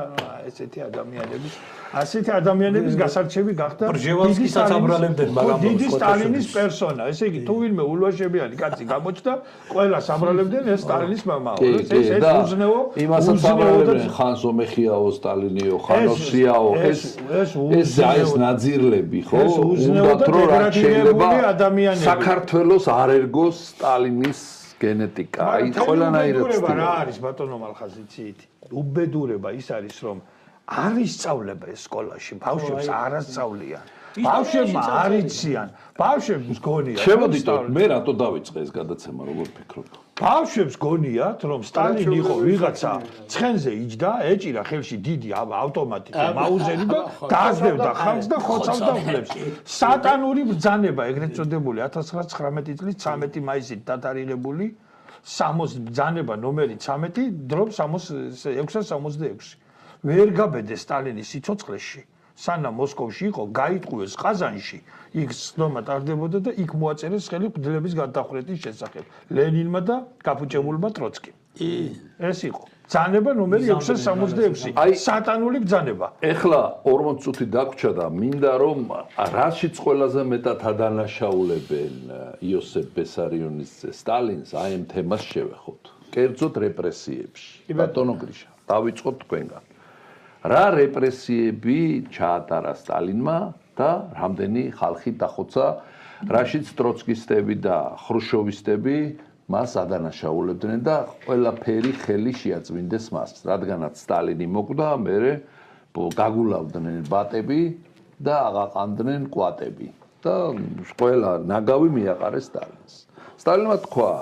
ესეთი ადამიანების გასარჩევი გახდა პრჟევალსკისაც აბრალებდნენ მაგრამ დიდი სტალინის პერსონა. ესე იგი, თუ ვინმე ულვაშებიანი კაცი გამოჩნდა, ყველას აბრალებდნენ ეს სტალინის მამაო. ეს უზნეო იმასაც აბრალებდნენ ხან სომეხიაო, სტალინიო, ხანოვსიაო, ეს ნაძირლები, ხო? უნდათ რომ რაც შეიძლება საქართველოს არ ერგოს სტალინის გენეტიკა. აი ყველანაირად რა არის ბატონო მალხაზიცით? უბედურება ის არის რომ არ ისწავლება ეს სკოლაში, ბავშვებს არ ასწავლიან. ბავშვებმა არ იციან, ბავშვებს გონიათ. შემოდით, მე რატო დავიწყე ეს გადაცემა, როგორ ფიქრობ? ბავშვებს გონიათ, რომ სტალინი იყო ვიღაცა ცხენზე იჯდა, ეჭირა ხელში დიდი ავტომატი და მაუზერი და დაასდევდა ხალხს და ხოცავდა უბლებს. სატანური ბრძანება, ეგრეთ წოდებული 1919 წლის 13 მაისით დათარიღებული 60 ბრძანება ნომერი 13 დრობ 666. ვერ გაბედეს სტალინის სიცოცხლეში, სანამ მოსკოვში იყო, გაიტყუეს ყაზანში, იქ ცნობა ტარდებოდა და იქ მოაწერეს ხელი მღვდლების გადახრეთის შესახებ ლენინმა და გაფუჭებულმა ტროცკიმ. ეს იყო ბრძანება ნომერი 666, სატანური ბრძანება. ეხლა 40 წუთი დაგვრჩა და მინდა რომ რაშიც ყველაზე მეტად ადანაშაულებენ იოსებ ბესარიონის სტალინს, აი ამ თემას შევეხოთ. კერძოდ რეპრესიებში. ბატონო გრიშა, დავიწყოთ თქვენგან. რა რეპრესიები ჩაატარა სტალინმა და რამდენი ხალხი დახოცა, რაშიც ტროცკისტები და ხრუშოვისტები მას ადანაშაულებდნენ და ყველაფერი ხელი შეაწმინდეს მას, რადგანაც სტალინი მოკვდა, მერე გაგულავდნენ ბატები და აღაყანდნენ კვატები და ყველა ნაგავი მიაყარეს სტალინს. სტალინმა თქვა,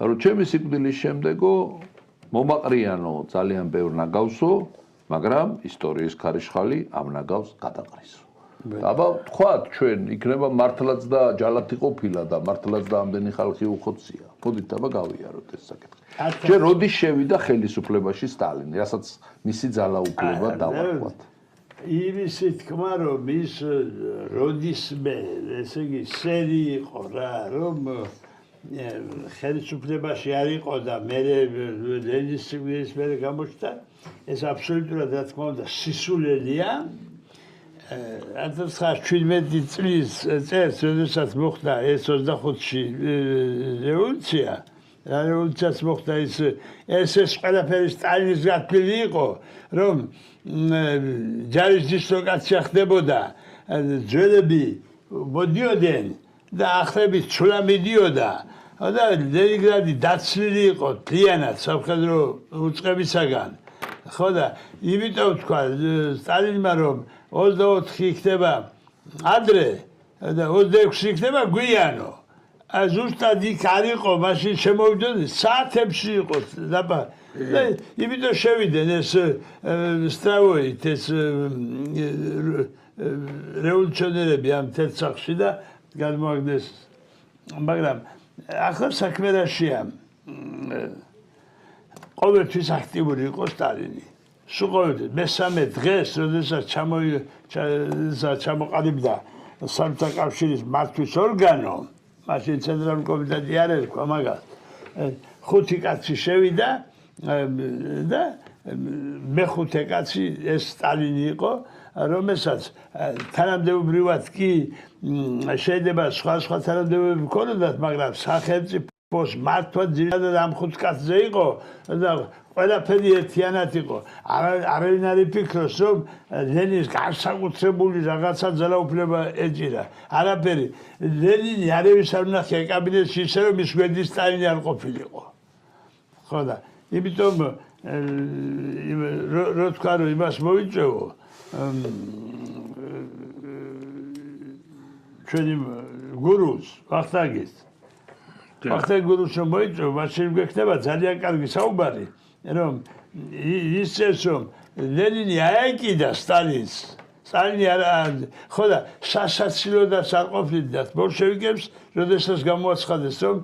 რომ ჩემი სიკვდილის შემდეგო მომაყრიანო ძალიან ბევრ ნაგავსო, მაგრამ ისტორიის ქარიშხალი ამ ნაგავს გადაყრისო. აბა თქვათ ჩვენ იქნება მართლაც და ჯალათი ყოფილა და მართლაც და ამდენი ხალხი უხოცია. მოდით აბა გავიაროთ ეს საკითხი. ჯერ როდის შევიდა ხელისუფლებაში სტალინი, რასაც მისი ძალაუფლება დავარქვათ. იმისი თქმა რომ ის როდისმე ესე იგი სერი იყო რა რომ ხელისუფლებაში არ იყო და მე ლენის მერე გამოჩნდა ეს აბსოლუტურად რა თქმა უნდა სისულელია 17 წლის წელს როდესაც მოხდა ეს 25-ში რევოლუცია რა რევოლუციაც მოხდა ეს ყველაფერი სტალინის გათვლილი იყო რომ ჯარის დისლოკაცია ხდებოდა ძველები მოდიოდნენ და ახლები ცულა მიდიოდა და ლენინგრადი დაცლილი იყო მთლიანად სამხედრო უწყებისაგან ხო და იმიტომ თქვა სტალინმა რომ 24 იქნება ადრე და 26 იქნება გვიანო ზუსტად იქ არ იყო მაშინ შემოვიდნენ საათებში იყო და იმიტომ შევიდნენ ეს სტრავოით ეს რევოლუციონერები ამ თელსახში და გადმოაგდეს მაგრამ ახლა საქმე რაშია ყოველთვის აქტიური იყო სტალინი სულ ყოველთვის მესამე დღეს როდესაც ჩამოყალიბდა საბჭოთა კავშირის მართვის ორგანო მაშინ ცენტრალური კომიტეტი არ ერქვა მაგას 5 კაცი შევიდა და მეხუთე კაცი ეს სტალინი იყო რომელსაც თანამდებობრივად კი შეიძლება სხვა თანამდებობები მქონოდათ მაგრამ სახელმწიფოს მართვა ძირითადად ამ 5 კაცზე იყო და ყველაფერი ერთიანად იყო არავინ არ იფიქროს რომ ლენინს განსაკუთრებული რაღაცა ძალაუფლება ეჭირა არაფერი ლენინი არავის არ უნახია კაბინეტში ისე რომ ის გვერდის სტალინი არ ყოფილიყო ხო და იმიტომ რო თქვა რომ იმას მოვიწევო ჩვენი გურუს ვახტანგის გურუს რომ მოიწევო მაშინ გვექნება ძალიან კარგი საუბარი რომ ის წელს რომ ლენინი აეკიდა სტალინს სტალინი ხო და სასაცილოდაც არ ყოფილდათ ბოლშევიკებს როდესაც გამოაცხადეს რომ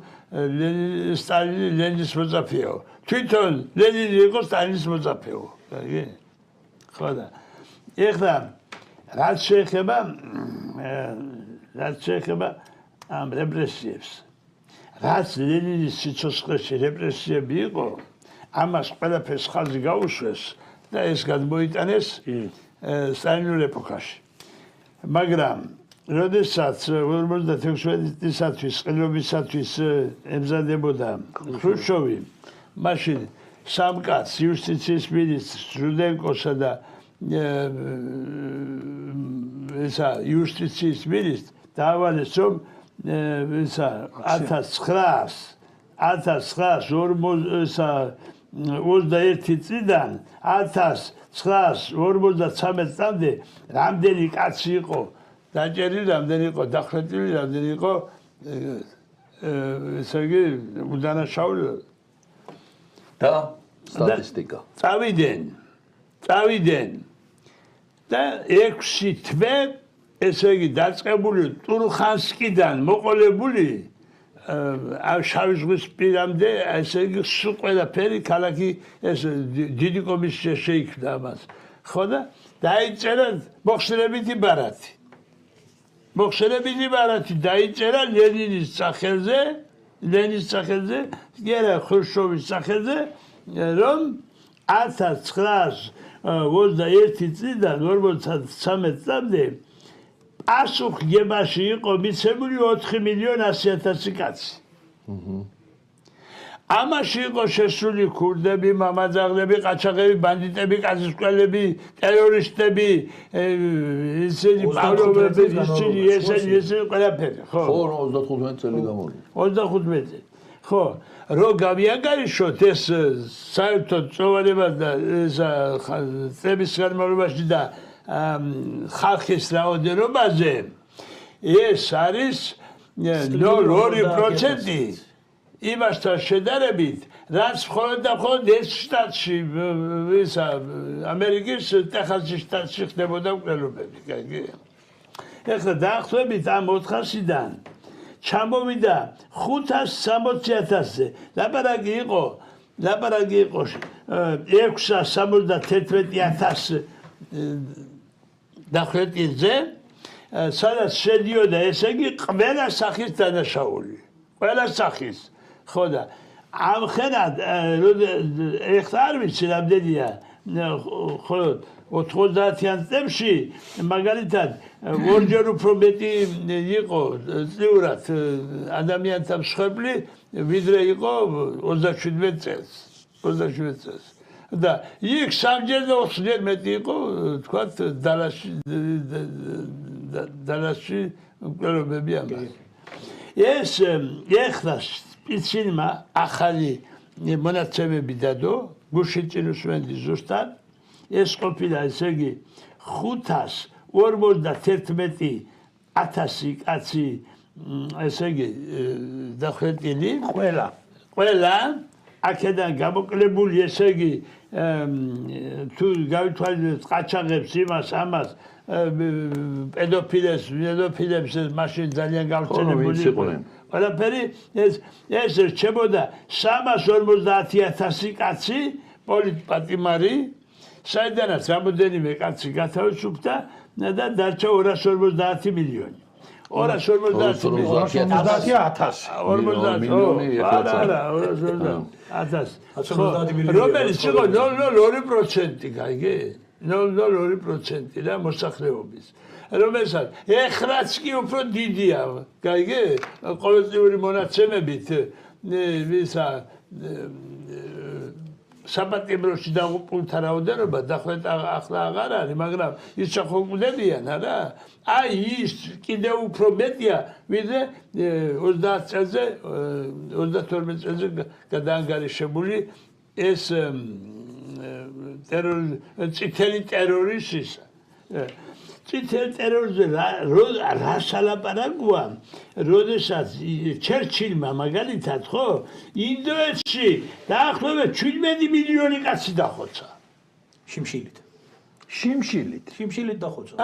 სტალინი ლენინის მოწაფეო თვითონ ლენინი იყო სტალინის მოწაფეო ხო და ეხლა რაც შეეხება ამ რეპრესიებს რაც ლენინის სიცოცხლეში რეპრესიები იყო ამას ყველაფერს ხაზი გაუშვეს და ეს გადმოიტანეს სტალინურ ეპოქაში მაგრამ როდესაც 56 წლისათვის ყრილობისათვის ემზადებოდა ხრუშჩოვი მაშინ სამ კაცს იუსტიციის მინისტრს რუდენკოსა და ესა იუსტიციის მინისტრს დაავალეს რომ ესა 1941 წლიდან 1953 წლამდე რამდენი კაცი იყო დაჭერილი რამდენი იყო დახრეტილი რამდენი იყო ესე იგი უდანაშაული და სტატისტიკა წავიდნენ და 6 თვე ესე იგი დაწყებული ტურხანსკიდან მოყოლებული ამ შავი ზღვის პირამდე ესე იგი სულ ყველაფერი ქალაქი ეს დიდი კომისია შეიქმნა ამას ხო და დაიწერა მოხსნებითი ბარათი დაიწერა ლენინის სახელზე გერა ხრუშჩოვის სახელზე რომ 1921 წლიდან 53 წლამდე პასუხგებაში იყო მიცემული 4,100,000 კაცი. ამაში იყო შესული ქურდები, მამაძაღლები, ყაჩაღები, ბანდიტები, კაცისყელები, ტერორისტები, ისინი პავლოვები, ისინი ყველაფერი, ხო? ხო, 35 წელი გამოვიდა. 35. ხო, რო გავიანგარიშოთ ეს საერთოდ წოვარება და წლების განმავლობაში და ხალხის რაოდენობაზე ეს არის 0.2% იმასთან შედარებით რაც მხოლოდ და მხოლოდ ეს შტატში ისა ამერიკის ტეხასის შტატში ხდებოდა მკვლელობები, კაი. ეხლა დაახლოებით ამ 400-დან ჩამოვიდა 560,000-ზე. ლაპარაკი იყო 671,000 დახვეტილზე, სადაც შედიოდა ესე იგი ყველა სახის დანაშაული. ყველა სახის. ხო და ამხელად ეხლა არ ვიცი რამდენია ხოლო 90-იან წლებში მაგალითად ორჯერ უფრო მეტი იყო წლიურად ადამიანთა მსხვერპლი ვიდრე იყო 37 წელს. 37 წელს. და იქ სამჯერ და 20-ჯერ მეტი იყო თქვათ დალაში მკვლელობები ამას. ეს ეხლა სპეციალმა ახალი მონაცემები დადო გუშინ წინ უსვენდი ზუსტად ეს ყოფილა ესე იგი 551,000 კაცი ესე იგი დახვეტილი ყველა აქედან გამოკლებული ესე იგი თუ გავითვალისწინებთ ყაჩაღებს იმას ამას პედოფილებს მაშინ ძალიან გავრცელებული იყვნენ. ყველაფერი ეს რჩებოდა 350,000 კაცი პოლიტპატიმარი, საიდანაც რამოდენიმე კაცი გათავისუფლდა და დარჩა 250 მილიონი. 250,000 რომელიც იყო 0.2%, გაიგე? 0.2% რა მოსახლეობის. რომელსაც ეხლაც კი უფრო დიდია, გაიგე? ყოველწლიური მონაცემებით ვისა საპატიმროში დაღუპულთა რაოდენობა დაახლოებით ახლა აღარ არის, მაგრამ ის ჩახოკვდებიან, არა? აი ის კიდევ უფრო მეტია, ვიდრე 30 წელზე, 32 წელზე გადაანგარიშებული ეს წითელი ტერორიზმისა. წითელი ტერორიზმზე რა სალაპარაკოა, როდესაც ჩერჩილმა მაგალითად ხო, ინდოეთში დაახლოებით 17 მილიონი კაცი დახოცა. შიმშილით. შიმშილით დახოცა.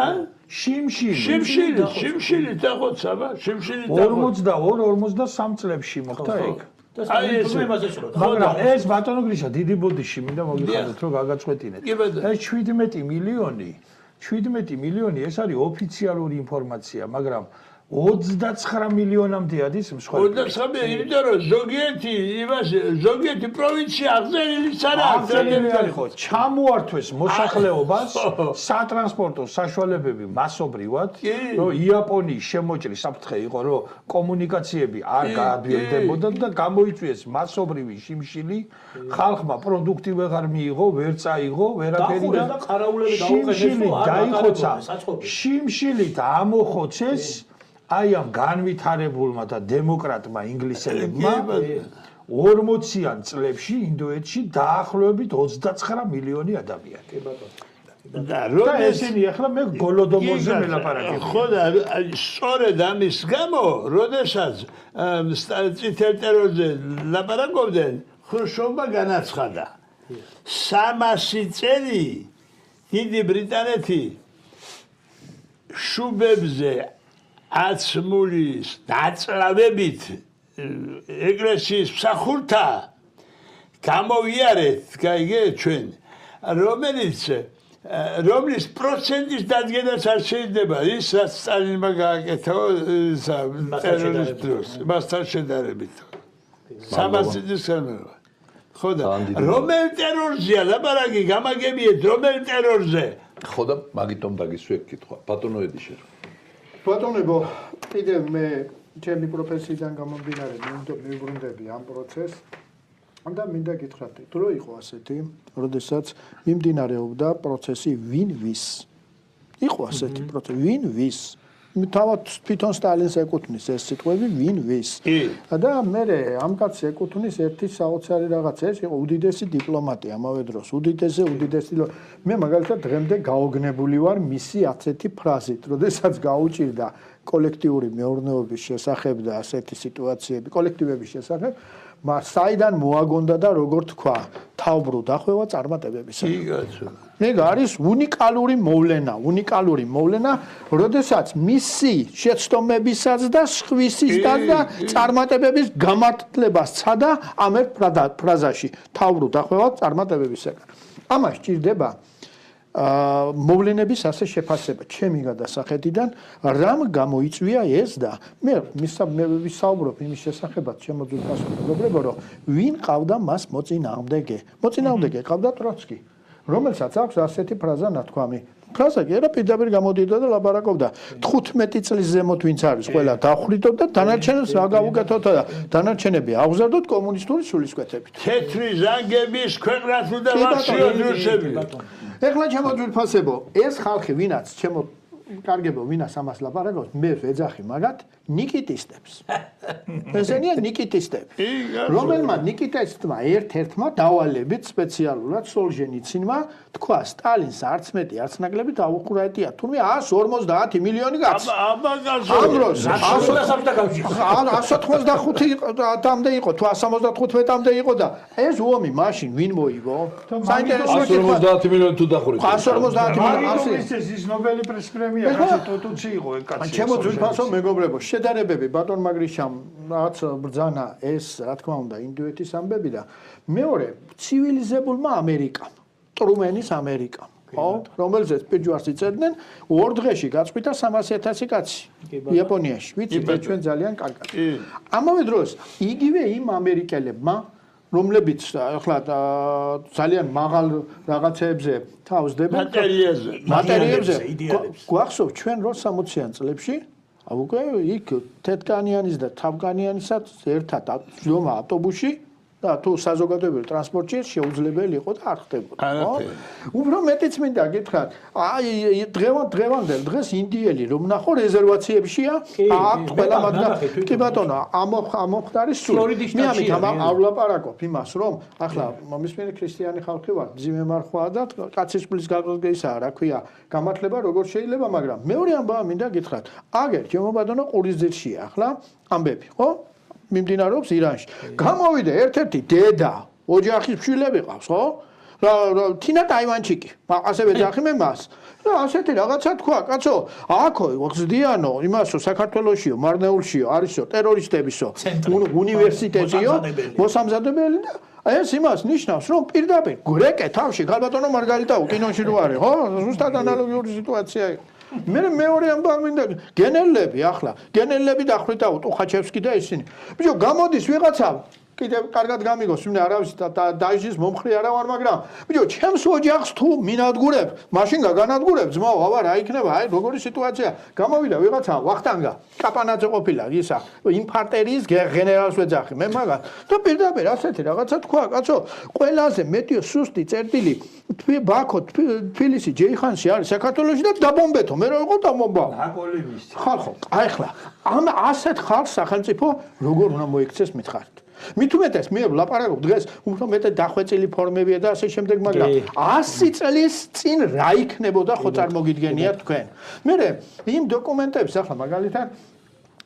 შიმშილით დახოცა, შიმშილით დახოცა. 42-43 წლებში მოხდა ეგ. მაგრამ ეს ბატონო გრიშა დიდი ბოდიში მინდა მოგიხადოთ რომ გაგაწყვეტინეთ. ეს 17 მილიონი ეს არის ოფიციალური ინფორმაცია, მაგრამ 29 მილიონამდე არის მსხვერპლი. 29, იმიტომ რომ ზოგიერთი პროვინცია აღწერილიც არ არის ხო, ჩამოართვეს მოსახლეობას სატრანსპორტო საშუალებები მასობრივად, რომ იაპონიის შემოჭრის საფრთხე იყო, რომ კომუნიკაციები არ გაადვილდებოდა და გამოიწვიეს მასობრივი შიმშილი, ხალხმა პროდუქტი ვეღარ მიიღო, ვერ წაიღო, ვერაფერი და შიმშილი დაიხოცა. შიმშილით ამოხოცეს აი ამ განვითარებულმა და დემოკრატმა ინგლისელებმა 40-იან წლებში ინდოეთში დაახლოებით 29 მილიონი ადამიანი. და ესენი ახლა მე გოლოდომორზე მელაპარაკებ. ხო და სწორედ ამის გამო, როდესაც წითელ ტერორზე ლაპარაკობდნენ, ხრუშჩოვმა განაცხადა 300 წელი დიდი ბრიტანეთი შუბებზე აცმულის დაწლავებით ეკლესიის მსახურთა გამოვიარეთ, გაიგე ჩვენ, რომლის პროცენტის დადგენაც არ შეიძლება, ის რაც სტალინმა გააკეთა ტერორის დროს, მასთან შედარებით. 300 წლის განმავლობაში. ხო და რომელ ტერორზეა ლაპარაკი, გამაგებიეთ რომელ ტერორზე? ხო და მაგიტომ დაგისვია კითხვა. ბატონო ედიშერ. ბატონებო, კიდევ მე ჩემი პროფესიიდან გამომდინარე მივუბრუნდები ამ პროცესს. და მინდა გითხრათ, დრო იყო ასეთი, როდესაც მიმდინარეობდა პროცესი ვინ-ვის. იყო ასეთი პროცესი, ვინ-ვის. თავად თვითონ სტალინს ეკუთვნის ეს სიტყვები ვინ-ვის. და მე ამ კაცს ეკუთვნის ერთი საოცარი რაღაცა, ეს იყო უდიდესი დიპლომატი ამავე დროს, უდიდესი. მე მაგალითად დღემდე გაოგნებული ვარ მისი ასეთი ფრაზით, როდესაც გაუჭირდა კოლექტიური მეურნეობის შესახებ და ასეთი სიტუაციები, კოლექტივების შესახებ, საიდან მოაგონდა და როგორ თქვა თავბრუ დახვევა წარმატებების. ეგ არის უნიკალური მოვლენა, როდესაც მისი შეცდომებისაც და სხვისისგან და წარმატებების გამართლებას ცადა ამ ერთ ფრაზაში თავბრუ დახვევა წარმატებებისგან. ამას სჭირდება მოვლენების ასე შეფასება ჩემი გადასახედიდან რამ გამოიწვია ეს და მე ვისაუბრობ იმის შესახებაც შემოძულფასო მეგობრებო რომ ვინ ყავდა მას მოწინააღმდეგე ყავდა ტროცკი რომელსაც აქვს ასეთი ფრაზა ნათქვამი ფრაზა კი არა პირდაპირ გამოდიოდა და ლაპარაკობდა 15 წლის ზემოთ ვინც არის ყველა დახვიდოთ და დანარჩენებს რა გავუკეთოთ და დანარჩენები აღზარდოთ კომუნისტური სულისკვეთებით თეთრი ზანგების ქვეყნას უნდა ვახშიოთ რუსები ეხლა შემოძვირფასებო ეს ხალხი ვინაც კარგებო ვინაც ამას ლაპარაკობს მე ვეძახი მაგათ ნიკიტისტებს ესენია ნიკიტისტები რომელმა ნიკიტისტმა ერთ-ერთმა დავალებით სპეციალურად სოლჟენიცინმა თქვა სტალინს არც მეტი არც ნაკლები დაუყურაეთია თურმე 150 მილიონი კაცი ამროს 185-მდე იყო თუ 175-მდე იყო და ეს ომი მაშინ ვინ მოიგო საინტერესოა 150 მილიონი თუ დახურით 150 მილიონი ის ნობელი პრემია რაღაცა ტუტუცი იყო ეგ კაცი ჩემოძვირფასო მეგობრებო შედარებები ბატონ მაგრიშამ რაც ბრძანა ეს რა თქმა უნდა ინდუეთის ამბები და მეორე ცივილიზებულმა ამერიკამ ტრუმენის ამერიკამ ხო რომელზეც პირჯვარს იწერდნენ 2 დღეში გაწყვიტა 300,000 კაცი იაპონიაში ვიცით ჩვენ ძალიან კარგად ამავე დროს იგივე იმ ამერიკელებმა რომლებიც ახლა ძალიან მაღალ რაღაცეებზე თავს დებენ მატერიებზე გვახსოვთ ჩვენ რო 60-იან წლებში უკვე იქ თეთკანიანის და თავკანიანისაც ერთად ვიომა ავტობუსში და თუ საზოგადოებრივ ტრანსპორტში შეუძლებელი იყო და არ ხდებოდა ხო? უფრო მეტიც მინდა გითხრათ, აი დღევანდელ დღეს ინდიელი რომ ნახო რეზერვაციებშია, აქ ყველა მათგან კი ბატონო, ამოხდარის სულ. მე ამით არ ვლაპარაკობ იმას, რომ ახლა მომისმენი ქრისტიანი ხალხი ვარ, ძიმე მარხვაა და კაცის პლის გაგზისაა, რა ქვია, გამართლება როგორ შეიძლება, მაგრამ მეორე ამბავი მინდა გითხრათ. აგერ ჩემო ბატონო ყურისძირშია ახლა ამბები, ხო? მიმდინარეობს ირანში. გამოვიდა ერთ-ერთი დედა, ოჯახის შვილები ყავს, ხო? თინა ტაივანჩიკი. ასევე ძახი მე მას. და ასეთი რაღაცა თქვა, კაცო, აქო გზდიანო, იმასო საქართველოსიო, მარნეულშიო, არისო ტერორისტებისო, უნივერსიტეტიო, მოსამზადებელი და ეს იმას ნიშნავს, რომ პირდაპირ გრეკე თავში ქალბატონო მარგარიტაო კინოში რო არის, ხო? ზუსტად ანალოგიური სიტუაცია იყო. მეორე ამბავი მინდა გენერლები ახლა გენერლები დახვიდაო ტუხაჩევსკი და ისინი ბიჭო გამოდის ვიღაცა კიდევ კარგად გამიგოს ვინმე არავის დაჟის მომხრე არა ვარ მაგრამ ბიჭო ჩემს ოჯახს თუ მინადგურებ მაშინ გაგანადგურებ ძმაო აბა რა იქნება აი როგორი სიტუაცია გამოვიდა ვიღაცა ვახტანგა კაპანაძე ყოფილა ისა ინფანტერიის გენერალს ვეძახი მე მაგას და პირდაპირ ასეთი რაღაცა თქვა კაცო ყველაზე მეტი სუსტი წერტილი ბაქო თბილისი ჯეიხანში არის საქართველოში და დაბომბეთო მე რა იყო დაბომბა აკოლიმის ხალხო აი ახლა ამ ასეთ ხალხს სახელმწიფო როგორ უნდა მოიქცეს მითხარით მით უმეტეს მე ვლაპარაკობ დღეს უფრო მეტად დახვეწილი ფორმებია და ასე შემდეგ მაგრამ 100 წლის წინ რა იქნებოდა ხო წარმოგიდგენიათ თქვენ მე იმ დოკუმენტებს ახლა მაგალითად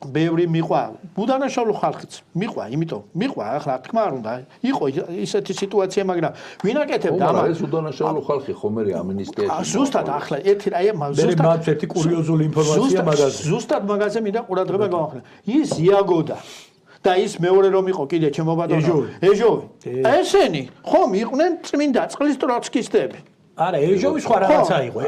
ბევრი მიყვა ბუდანაშაულო ხალხიც მიყვა იმიტომ მიყვა ახლა თქმა არ უნდა იყო ისეთი სიტუაცია მაგრამ ვინ აკეთებდა ამას ეს ბუდანაშაულო ხალხი ხომერი ამინისტიაში ზუსტად ახლა ერთი კურიოზული ინფორმაცია მაგაზე ზუსტად მაგაზე მინდა ყურადღება გავახსენე ის იაგოდა და ის მეორე რომ იყო კიდე ჩემო ბატონო ეჟოვი ესენი ხომ იყვნენ წმინდა წყლის ტროცკისტები არა ეჟოვი სხვა რაღაცა იყო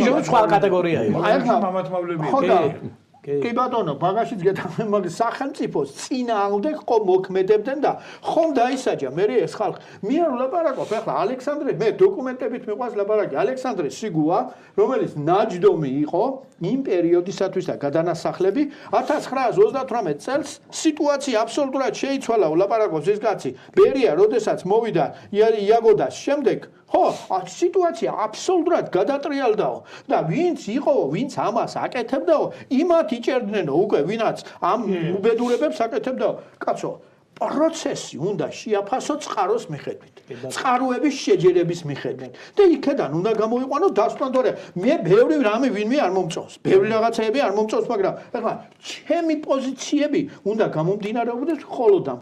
ეჟოვი სხვა კატეგორია იყო აი მამათმავლებია კი ბატონო ბაგაშიც გეთახმე მაგ სახელმწიფოს წინააღმდეგ ყო მოქმედებდნენ და ხომ დაისაჯა მე ეს ხალხი მე არ ვლაპარაკობ ახლა ალექსანდრე მე დოკუმენტებით მიყვას ლაპარაკი ალექსანდრე სიგუა რომელიც ნაჯდომი იყო იმ პერიოდისათვის და გადანასახლები 1938 წელს სიტუაცია აბსოლუტურად შეიცვალა ლაპარაკობს ეს კაცი ბერია როდესაც მოვიდა იაგოდას შემდეგ ხო სიტუაცია აბსოლუტურად გადატრიალდაო და ვინც იყო ვინც ამას აკეთებდაო იმათ იჭერდნენო უკვე ვინაც ამ უბედურებებს აკეთებდაო კაცო პროცესი უნდა შეაფასო წყაროს მიხედვით წყაროების შეჯერების მიხედვით და იქედან უნდა გამოიყვანო დასტანდორე მე ბევრი რამე ვინმე არ მომწონს ბევრი რაღაცები არ მომწონს მაგრამ ეხლა ჩემი პოზიციები უნდა გამომდინარეობდეს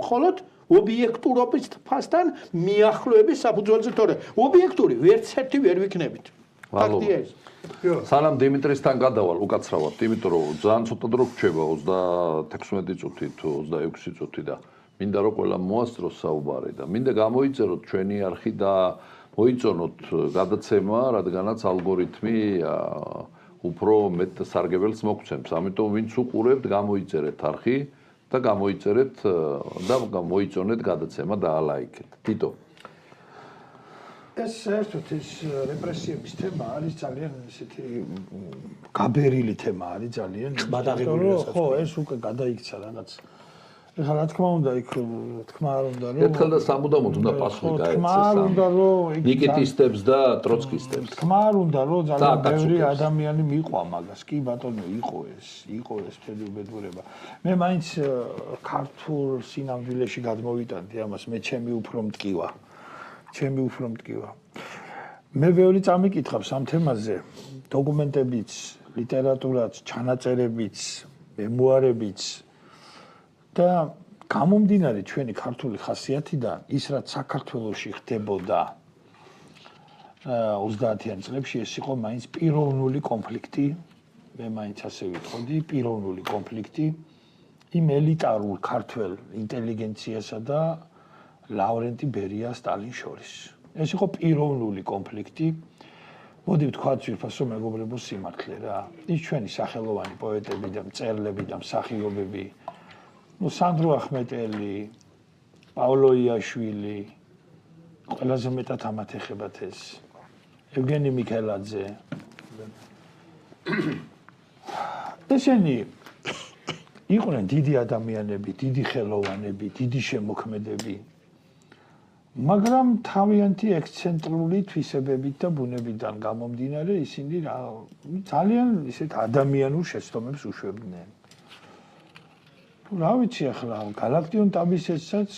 მხოლოდ ობიექტურობის ფასთან მიახლოების საფუძველზე, თორე ობიექტური ვერც ერთი ვერ ვიქნებით. ფაქტია ეს. სანამ დიმიტრისთან გადავალ უკაცრავად, იმიტომ რომ ძალიან ცოტა დრო გრჩება 36 წუთი თუ 26 წუთი და მინდა რომ ყველა მოასწროს საუბარი და მინდა გამოიწეროთ ჩვენი არხი და მოიწონოთ გადაცემა, რადგანაც ალგორითმი უფრო მეტ სარგებელს მოგცემს. ამიტომ ვინც უყურებთ, გამოიწერეთ არხი და გამოიწერეთ და მოიწონეთ გადაცემა და ალაიქეთ. თითო ეს საერთოდ ეს რეპრესიების თემა არის ძალიან ესეთი გაბერილი თემა არის ძალიან. ხო, ეს უკვე გადაიქცა რაღაც. ეხლა რა თქმა უნდა, იქ თქმა არ უნდა რომ ერთხელ და სამუდამოდ უნდა პასუხი გაეცეს. თქმა არ უნდა რომ ნიკიტისტებს და ტროცკისტებს. თქმა არ უნდა რომ ძალიან ბევრი ადამიანი მიყვა მაგას. კი ბატონო, იყო ეს მთელი უბედურება. მე მაინც ქართულ სინამდვილეში გადმოვიტანდი ამას, მე ჩემი უფრო მტკივა. მე ბევრი წამიკითხავს ამ თემაზე, დოკუმენტებიც, ლიტერატურაც, ჩანაწერებიც, მემუარებიც და გამომდინარე ჩვენი ქართული ხასიათიდან, ის რაც საქართველოში ხდებოდა 30-იან წლებში, ეს იყო მაინც პიროვნული კონფლიქტი, მე მაინც ასე ვიტყოდი, პიროვნული კონფლიქტი იმ ელიტარულ ქართველ ინტელიგენციასა და ლავრენტი ბერიას სტალინის შორის. ეს იყო პიროვნული კონფლიქტი. მოდი ვთქვათ ძვირფასო მეგობრებო სიმართლე რა. ის ჩვენი სახელოვანი პოეტები და მწერლები და მსახიობები, სანდრო ახმეტელი, პავლო იაშვილი, ყველაზე მეტად ამათ ეხებათ ეს. ევგენი მიქელაძე. ესენი იყვნენ დიდი ადამიანები, დიდი ხელოვანები, დიდი შემოქმედები. მაგრამ თავიანთი ექსცენტრული თვისებებით და ბუნებიდან გამომდინარე ისინი ძალიან ისეთ ადამიანურ შეცდომებს უშვებდნენ. რა ვიცი ახლა გალაქტიონ ტაბისეცსაც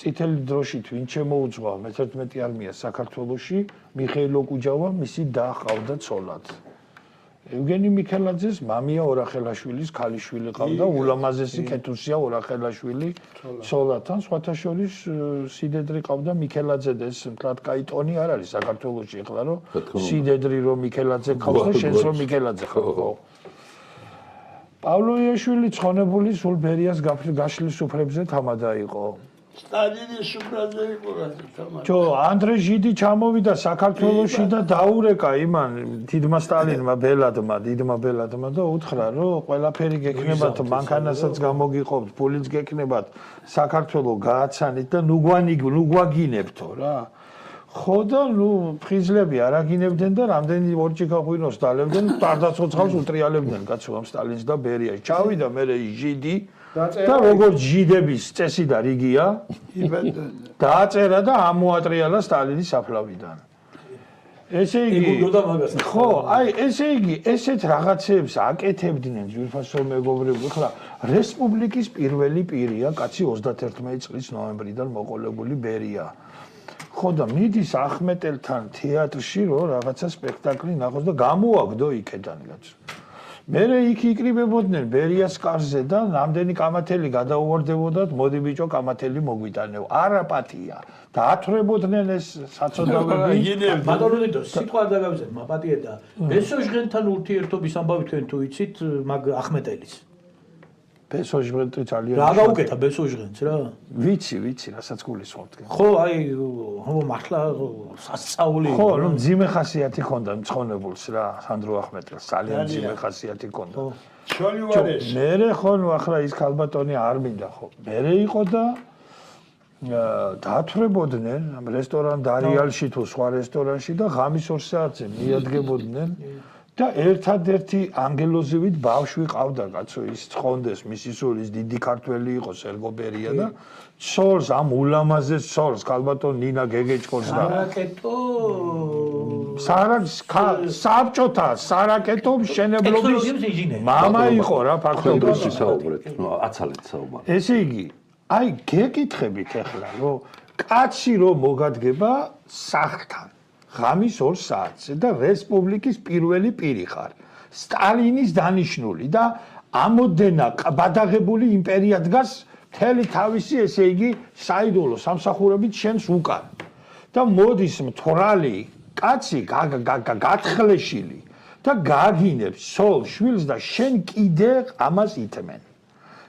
წითელი დროშით ვინ შემოუძღვა მე-11 არმიას საქართველოში, მიხეილ ოკუჯავა მისი და ყავდა ცოლად. ევგენი მიქელაძეს მამია ორახელაშვილის ქალიშვილი ყავდა, ულამაზესი კეთუსია ორახელაშვილი ცოლათან, სხვათა შორის სიდედრი ყავდა მიქელაძე და ეს მთლად კაი ტონი არ არის საქართველოში ახლა რომ სიდედრი რომ მიქელაძე ყავს და შენს რომ მიქელაძე ყავს. პავლო იაშვილი ცხონებული სულ ბერიას გაშლის უფრებზე თამადა იყო. სტალინის უფრაზე იყო რაზე თამადა. ანდრე ჟიდი ჩამოვიდა საქართველოში და დაურეკა იმან დიდმა სტალინმა დიდმა ბელადმა და უთხრა რომ ყველაფერი გექნებათ, მანქანასაც გამოგიყოფთ, ფულიც გექნებათ, საქართველო გააცანით და ნუ გვაგინებთო რა. ხო და ფხიზლები არ აგინებდნენ და რამდენი ორჭიქა ღვინოს დალებდნენ, ტარდაცოცხალს უტრიალებდნენ კაცო ამ სტალინს და ბერიას. ჩავიდა მერე ჟიდი და როგორც ჟიდების წესი და რიგია, დააწერა და ამოატრიალა სტალინის საფლავიდან. ესე იგი, ესეთ რაღაცებს აკეთებდნენ ძვირფასო მეგობრებო, ხლა რესპუბლიკის პირველი პირია, კაცი 31 წლის ნოემბრიდან მოყოლებული ბერია. ხო და მიდის ახმეტელთან თეატრში რომ რაღაცა სპექტაკლი ნახოს და გამოაგდო იქედან კაცო. მერე იქ იკრიბებოდნენ ბერიას კარზე და ნამდვილი კამათელი გადაუვარდებოდათ, მოდი ბიჭო კამათელი მოგვიტანეო. არაპატია. დაათრებოდნენ ეს საწოდავები. ბატონო დედო, სიტყვა არ დაგავიწყეთ, მაპატია და ბესოჟღენთან ურთიერთობის ამბავი თქვენ თუ იცით მაგ ახმეტელის. ბესოჟღენი ძალიან რა გაუკეთა ბესოჟღენს რა? ვიცი, რასაც გულისხმობთ. ხო, მართლა სასწაული. ხო, მძიმე ხასიათი ჰქონდა მცხონებულს რა, სანდრო ახმეტელს ძალიან მძიმე ხასიათი ჰქონდა. ჩოლი ვარეს. მერე ხო, ახლა ის ქალბატონი არ მინდა ხო. მერე იყო და დაათვრებოდნენ ამ რესტორან დარიალში თუ სხვა რესტორანში და ღამის 2 საათზე მიადგებოდნენ. და ერთადერთი ანგელოზივით ბავშვი ყავდა კაცო ის ცხონდეს მისი სულის დიდი ქართველი იყო სერგო ბერია და ცოლს ამ ულამაზეს ცოლს ქალბატონ ნინა გეგეჭკორს და საბჭოთა სარაკეტო მშენებლობის მამა იყო რა ფაქტობრივად საუბრეთ, აცალეთ საუბარი. ესე იგი, აი გეკითხებით ახლა რომ კაცი რომ მოგადგება სახლთან ღამის 2 საათზე და რესპუბლიკის პირველი პირი ხარ. სტალინის დანიშნული და ამოდენა ბადაღებული იმპერია დგას მთელი თავისი ესე იგი საიდუმლო სამსახურებით შენს უკან და მოდის მთვრალი კაცი გათხრეშილი და გაგინებს სულ შვილს და შენ კიდე ამას ითმენ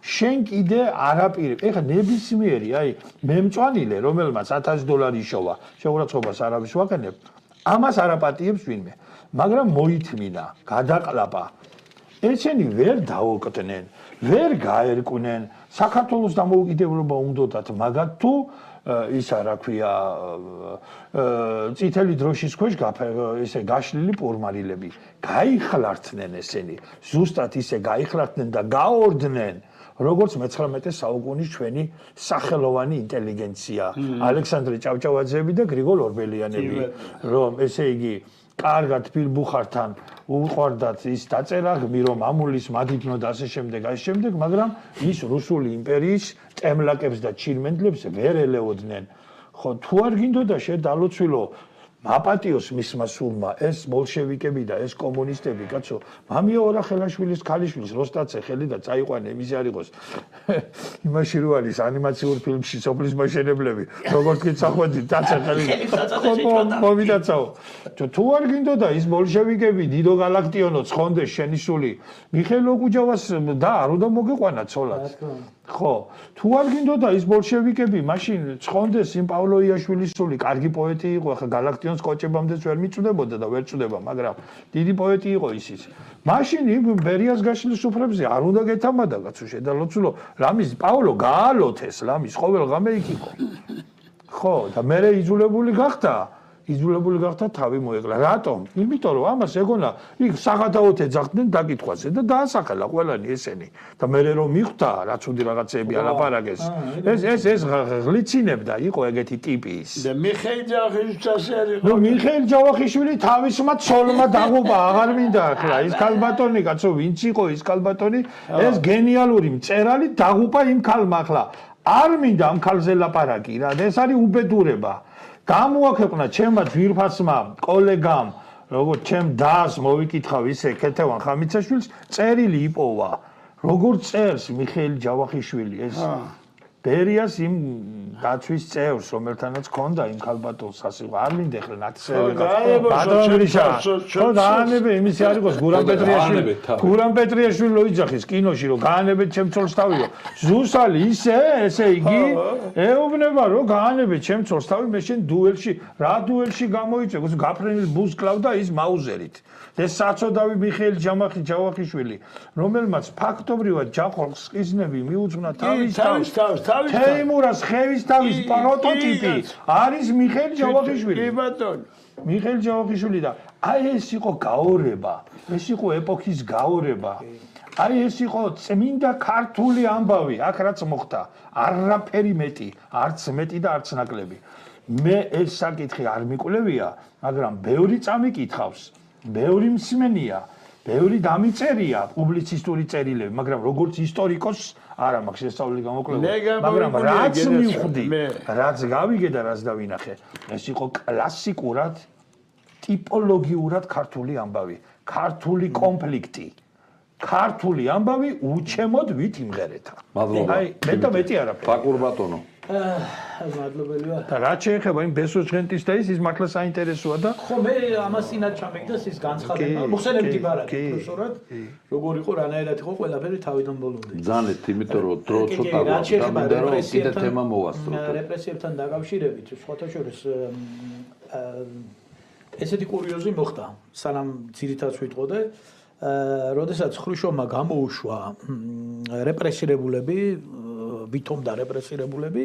შენ კიდე არაპირებ ეხა ნებისმიერი აი მემწვანილე რომელმაც $1000 იშოვა შეურაცხყოფას არავის ვაყენებ ამას არაპატიებს ვინმე მაგრამ მოითმინა გადაყლაპა ესენი ვერ დაუკვდნენ ვერ გაერკვნენ საქართველოს დამოუკიდებლობა უნდათ მაგათ თუ ისა რა ქვია წითელი დროშის ქვეშ ესე გაშლილი პურმარილები გაიხლართნენ ესენი ზუსტად ისე გაიხლართნენ და გაორდნენ როგორც მე-19 საუკუნის ჩვენი სახელოვანი ინტელიგენცია ალექსანდრე ჭავჭავაძეები და გრიგოლ ორბელიანები რომ ესე იგი კარგად ფილბუხართან უყვარდათ ის დაწერა გმირო მამულის მადიდნო და ასე შემდეგ მაგრამ ის რუსული იმპერიის ტემლაკებს და ჩირმენდლებს ვერ ელეოდნენ ხო თუ არ გინდოდა შედალოცვილო მაპატიოს მისმა სულმა ეს ბოლშევიკები და ეს კომუნისტები კაცო მამია ორახელაშვილის ქალიშვილის როსტაცე ხელი და წაიყვანე იმისი არ იყოს იმაში რო არის ანიმაციურ ფილმში სოფლის მოშენებლები როგორც კი წახვედი დაცე ხელი მომიდაცაო თუ არ გინდოდა ის ბოლშევიკები დიდო გალაქტიონო ცხონდეს შენი სული მიხეილ ოქუჯავას და არ უნდა მოგეყვანა ცოლად ხო თუ არ გინდოდა ის ბოლშევიკები მაშინ ცხონდეს იმ პავლო იაშვილის სული კარგი პოეტი იყო ახლა გალაქტიონს კოჭებამდეც ვერ მიწვდებოდა და ვერ წვდება მაგრამ დიდი პოეტი იყო ისიც მაშინ იმ ბერიას გაშლის სუფრებზე არ უნდა გეთამადა კაცო შედალოცულო რამის პავლო გაალოთეს რამის ყოველღამე იქ იყო ხო და მე იძულებული გახდა თავი მოეკლა რატომ იმიტომ რომ ამას ეგონა იქ საღადაოდ ეძახდნენ დაკითხვაზე და დაასახელა ყველანი ესენი და მე რომ მიხვდა რაც უდი რაღაცეები ალაპარაკეს ეს ღლიცინებდა იყო ეგეთი ტიპი ის და მიხეილ ჯავახიშვილის ნუ მიხეილ ჯავახიშვილი თავისმა ცოლმა დაღუპა აღარ მინდა ახლა ის ქალბატონი კაცო ვინც იყო ის ქალბატონი ეს გენიალური მწერალი დაღუპა იმ ქალმა ახლა არ მინდა ამ ქალზე ლაპარაკი რა ეს არის უბედურება გამოაქვეყნა ჩემმა ძვირფასმა კოლეგამ როგორც ჩემ დას მოვიკითხავ ისე ქეთევან ხამიცაშვილს წერილი იპოვა როგორც წერს მიხეილ ჯავახიშვილი ეს ბერიას იმ დაცვის წევრს რომელთანაც ჰქონდა იმ ქალბატონს ასიყო არ მინდა ახლა ნაცრები ბატონრიშა ხო დაანებე იმისი არ იყოს გურამ პეტრიაშვილი ოიძახის კინოში რომ გაანებეთ ჩემ ცოლს თავიო ზუსალი ესე იგი ეუბნება რომ გაანებეთ ჩემ ცოლს თავი მე შენ დუელში რა დუელში გამოიწვევ გაფრენილ ბუს კლავდა ის მაუზერით ეს საწოდავი მიხეილ ჯავახიშვილი რომელმაც ფაქტობრივად ჯაყელს ყიზნები მიუძღვნა თავის თეიმურას ხევის თავის პროტოტიპი არის მიხეილ ჯავახიშვილი კი ბატონო მიხეილ ჯავახიშვილი და აი ეს იყო გაორება ეს იყო ეპოქის გაორება აი ეს იყო წმინდა ქართული ამბავი აქ რაც მოხდა არაფერი მეტი არც მეტი და არც ნაკლები მე ეს საკითხი არ მიკვლევია მაგრამ ბევრი წამიკითხავს ბევრი მსმენია ბევრი დამიწერია პუბლიცისტური წერილები მაგრამ როგორც ისტორიკოს არა მაქვს შესწავლილი გამოკვლევა მაგრამ რაც მივხვდი რაც გავიგე და რაც დავინახე ეს იყო კლასიკურად ტიპოლოგიურად ქართული ამბავი ქართული კონფლიქტი ქართული ამბავი უჩემოდ ვით იმღერეთა აი მე და მეტი არაფერი ფაკურ ბატონო მადლობელი ვარ და რაც შეეხება იმ ბესოჟღენტის და ის მართლა საინტერესოა და ხო მე ამას წინათ ჩამიგდეს ის განცხადება მოხსენებდი ბარათი პროფესორად როგორ იყო რანაირად იყო ყველაფერი თავიდან ბოლომდე ზანეთ იმიტომ რომ დრო ცოტა კიდე თემა მოვასწროთ რეპრესიებთან დაკავშირებით სხვათა შორის ესეთი კურიოზი მოხდა სანამ ძირითადად ვიტყოდე როდესაც ხრუშოვმა გამოუშვა რეპრესირებულები ვითომდა რეპრესირებულები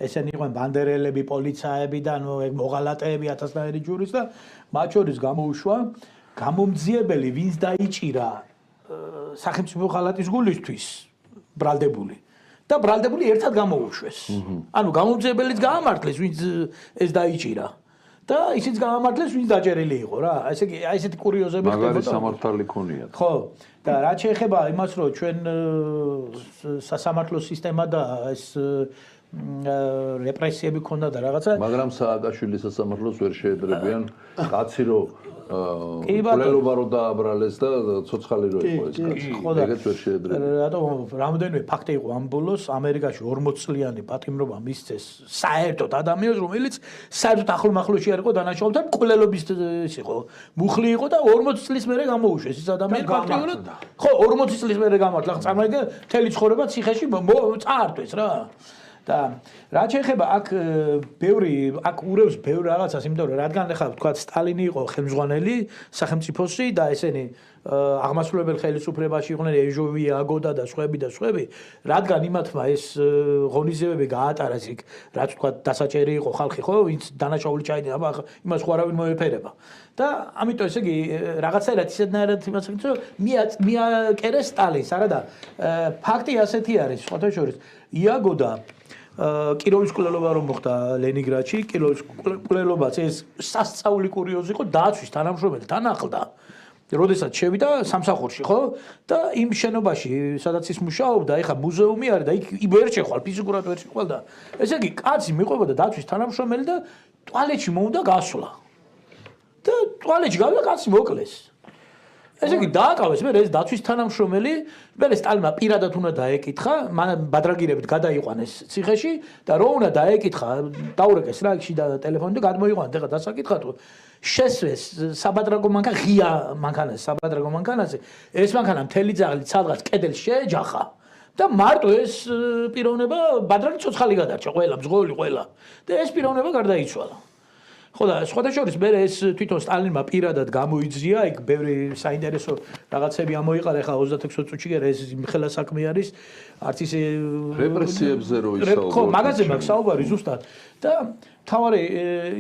ესენი იყვნენ ბანდერელები პოლიცაები და მოღალატეები 1000-ნაირი ჯურის და მათ შორის გამოუშვა გამომძიებელი ვინც დაიჭირა სახელმწიფო ხალატის გულისთვის ბრალდებული და ბრალდებული ერთად გამოუშვეს ანუ გამომძიებელიც გაამართლეს ვინც ეს დაიჭირა და ისიც გაამართლეს ვინც დაჭერილი იყო რა ესე იგი აი ესეთი კურიოზები ხდებოდა მაგარი სამართალი ქონიათ ხო და რაც შეეხება იმას რომ ჩვენ სასამართლო სისტემა და ეს რეპრესიები ქონდა და რაღაცა მაგრამ სააკაშვილის სასამართლოს ვერ შეედრებიან კაცი რო კვლელობა რო დააბრალეს და ცოცხალი რო იყო ეს კაცი. ეგეც ვერ შეედრებიან. რატომ რამდენიმე ფაქტი იყო ამ ბოლოს ამერიკაში 40 წლიანი პატიმრობა მისცეს საერთოდ ადამიანს რომელიც საერთოდ ახლომახლოში არ იყო დანაშაულთან კვლელობის ის იყო მუხლი იყო და 40 წლის მერე გამოუშვეს ეს ადამიანი ფაქტიურად ხო 40 წლის მერე გამართლა წარმოგიდგენ მთელი ცხოვრება ციხეში წაართვეს რა და რაც შეეხება აქ აქ ურევს ბევრ რაღაცას, იმიტომ რომ რადგან ახლა თქვა სტალინი იყო ხელმძღვანელი სახელმწიფოსი და ესენი აღმასრულებელ ხელისუფლებაში იყვნენ ეჟოვი, აგოდა და სხვები, რადგან იმათმა ეს ღონისძიებები გაატარეს იქ, რაც თქვა დასაჭერი იყო ხალხი, ხო, ვინც დანაშაული ჩაიდინა, იმას ხო არავინ მოეფერება. და ამიტომ ესე იგი რაღაცაერად ისეთნაირად იმას ვიტყვი, რომ მიაკერეს სტალინს, არა და ფაქტი ასეთი არის, სხვათა შორის, იაგოდა კიროვის კვლელობა რომ მოხდა ლენინგრადში, კიროვის კვლელობაც ეს სასწაული კურიოზი იყო დაცვის თანამშრომელთან ახლდა. როდესაც შევიდა სამსახურში, ხო? და იმ შენობაში, სადაც ის მუშაობდა, ეხა მუზეუმი არის და იქ ვერ შეხვალ, ფიზიკურად ვერ შეხვალ და ესე იგი კაცი მიყვებოდა დაცვის თანამშრომელი და ტუალეტში მოუნდა გასვლა. და ტუალეტში გავიდა კაცი მოკლეს. ესე იგი დააკავეს მე ეს დაცვის თანამშრომელი, მე სტალინმა პირადად უნდა დაეკითხა, მან ბადრაგირებით გადაიყვანეს ციხეში და რო უნდა დაეკითხა, დაურეკეს რა იქში და ტელეფონი და გადმოიყვანეთ, ეხლა დასაკითხად შესვეს საბადრაგო მანქანა ღია მანქანაზე, საბადრაგო მანქანაზე, ეს მანქანა მთელი ძაღლით სადღაც კედელში შეეჯახა და მარტო ეს პიროვნება ბადრაგი ცოცხალი გადარჩა, ყველა მძღოლი ყველა და ეს პიროვნება გარდაიცვალა. ხო და სხვათა შორის მე ეს თვითონ სტალინმა პირადად გამოიძია, იქ ბევრი საინტერესო რაღაცები ამოიყარა, ხა 36 წუთში ეს ხელა საქმე არის, არც ისე რეპრესიებზე რო ისაუბროთ. ხო, მაგაზე მაქვს საუბარი ზუსტად. და თავარი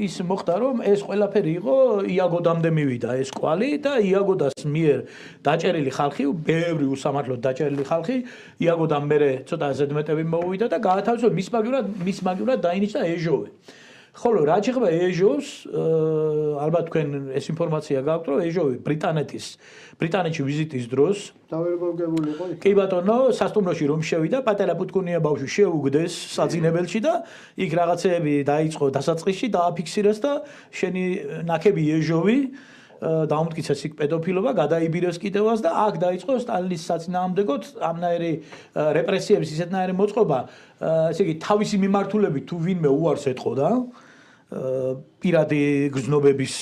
ის მოხდა, რომ ეს ყველაფერი იყო იაგოდამდე მივიდა ეს კვალი და იაგოდას მიერ დაჭერილი ხალხი, ბევრი უსამართლოდ დაჭერილი ხალხი, იაგოდამ მერე ცოტა ზედმეტები მოუვიდა და გაათავისუფლა მის მაგივრად დაინიშნა ეჟოვი. ხოლო რაც შეეხება ეჟოვს, ალბათ თქვენ ეს ინფორმაცია გაქვთ, რომ ეჟოვი ბრიტანეთში ვიზიტის დროს დავერგოგებული იყო იქ. კი ბატონო, სასტუმროში რომ შევიდა, პატარა პუტკუნია ბავშვი შეუგდეს საძინებელში და იქ რაღაცეები დაიწყო დასაწყისში, დააფიქსირეს და შენი ნაკები ეჟოვი დაუმტკიცეს იქ პედოფილობა, გადაიბირეს კიდევაც და აქ დაიწყო სტალინის საწინააღმდეგოდ ამნაირი რეპრესიების ისეთნაირი მოწყობა, ესე იგი თავისი მიმართულებით თუ ვინმე უარს ეთყოდა პირადი გზნობების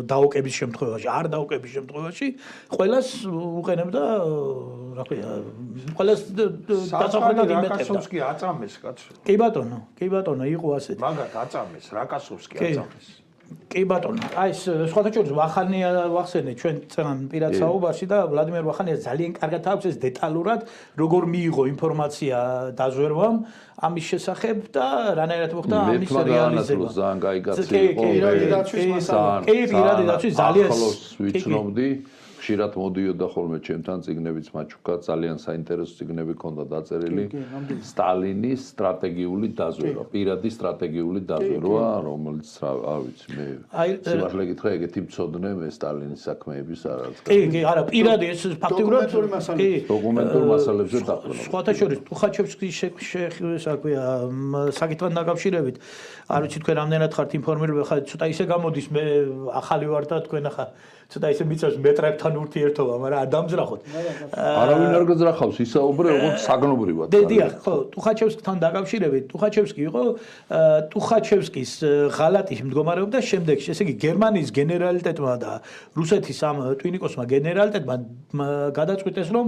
დაუკების შემთხვევაში, არ დაუკების შემთხვევაში, ყველას უყენებდა, რა ქვია, ყველას დასაყრდად იმეტებდა. რაკასოვსკი აწამეს კაცო. კი ბატონო, იყო ასეთი. მაგათ აწამეს, რაკასოვსკი აწამეს. კი ბატონო, აი ეს სხვათა შორის ვახანია ვახსენე ჩვენ წამან პირად საუბარში და ვლადიმერ ვახანია ძალიან კარგად აქვს ეს დეტალურად როგორ მიიღო ინფორმაცია დაზვერვამ ამის შესახებ და რანაირად მოხდა ამის რეალიზება. ძალიან გაიგაცი იყო. პირადი დაცვის მასალა. კი, პირადი დაცვის ძალიან ვიცნობდი. ხშირად მოდიოდა ხოლმე ჩემთან წიგნებიც მაჩუკა, ძალიან საინტერესო წიგნები ქონდა დაწერილი. სტალინის სტრატეგიული დაზვერვა, პირადი სტრატეგიული დაზვერვა, რომელიც არ ვიცი მე სიმართლე გითხრა, ეგეთი მცოდნე მე სტალინის საქმეების არ არის. კი, არა, პირადი ეს ფაქტიურად დოკუმენტურ მასალებზე დაყრდნობა. სხვათა შორის ტუხაჩევსკის საქმეა საკითხთან დაკავშირებით. არ ვიცი თქვენ რამდენად ხართ ინფორმირებული, ხა ცოტა ისე გამოდის მე ახალი ვარ და თქვენ ახლა ცოტა ისე მიწევს მეტრებთან ურთიერთობა, მაგრამ არ დამძრახოთ. არავინ არ გაძრახავს, ისაუბრე როგორც საგნობრივად. დიახ, ხო, ტუხაჩევსკთან დაკავშირებით, ტუხაჩევსკი იყო ტუხაჩევსკის ღალატის მდგომარეობდა შემდეგში, ესე იგი გერმანიის გენერალიტეტმა და რუსეთის ამ ტვინიკოსმა გენერალიტეტმა გადაწყვიტეს, რომ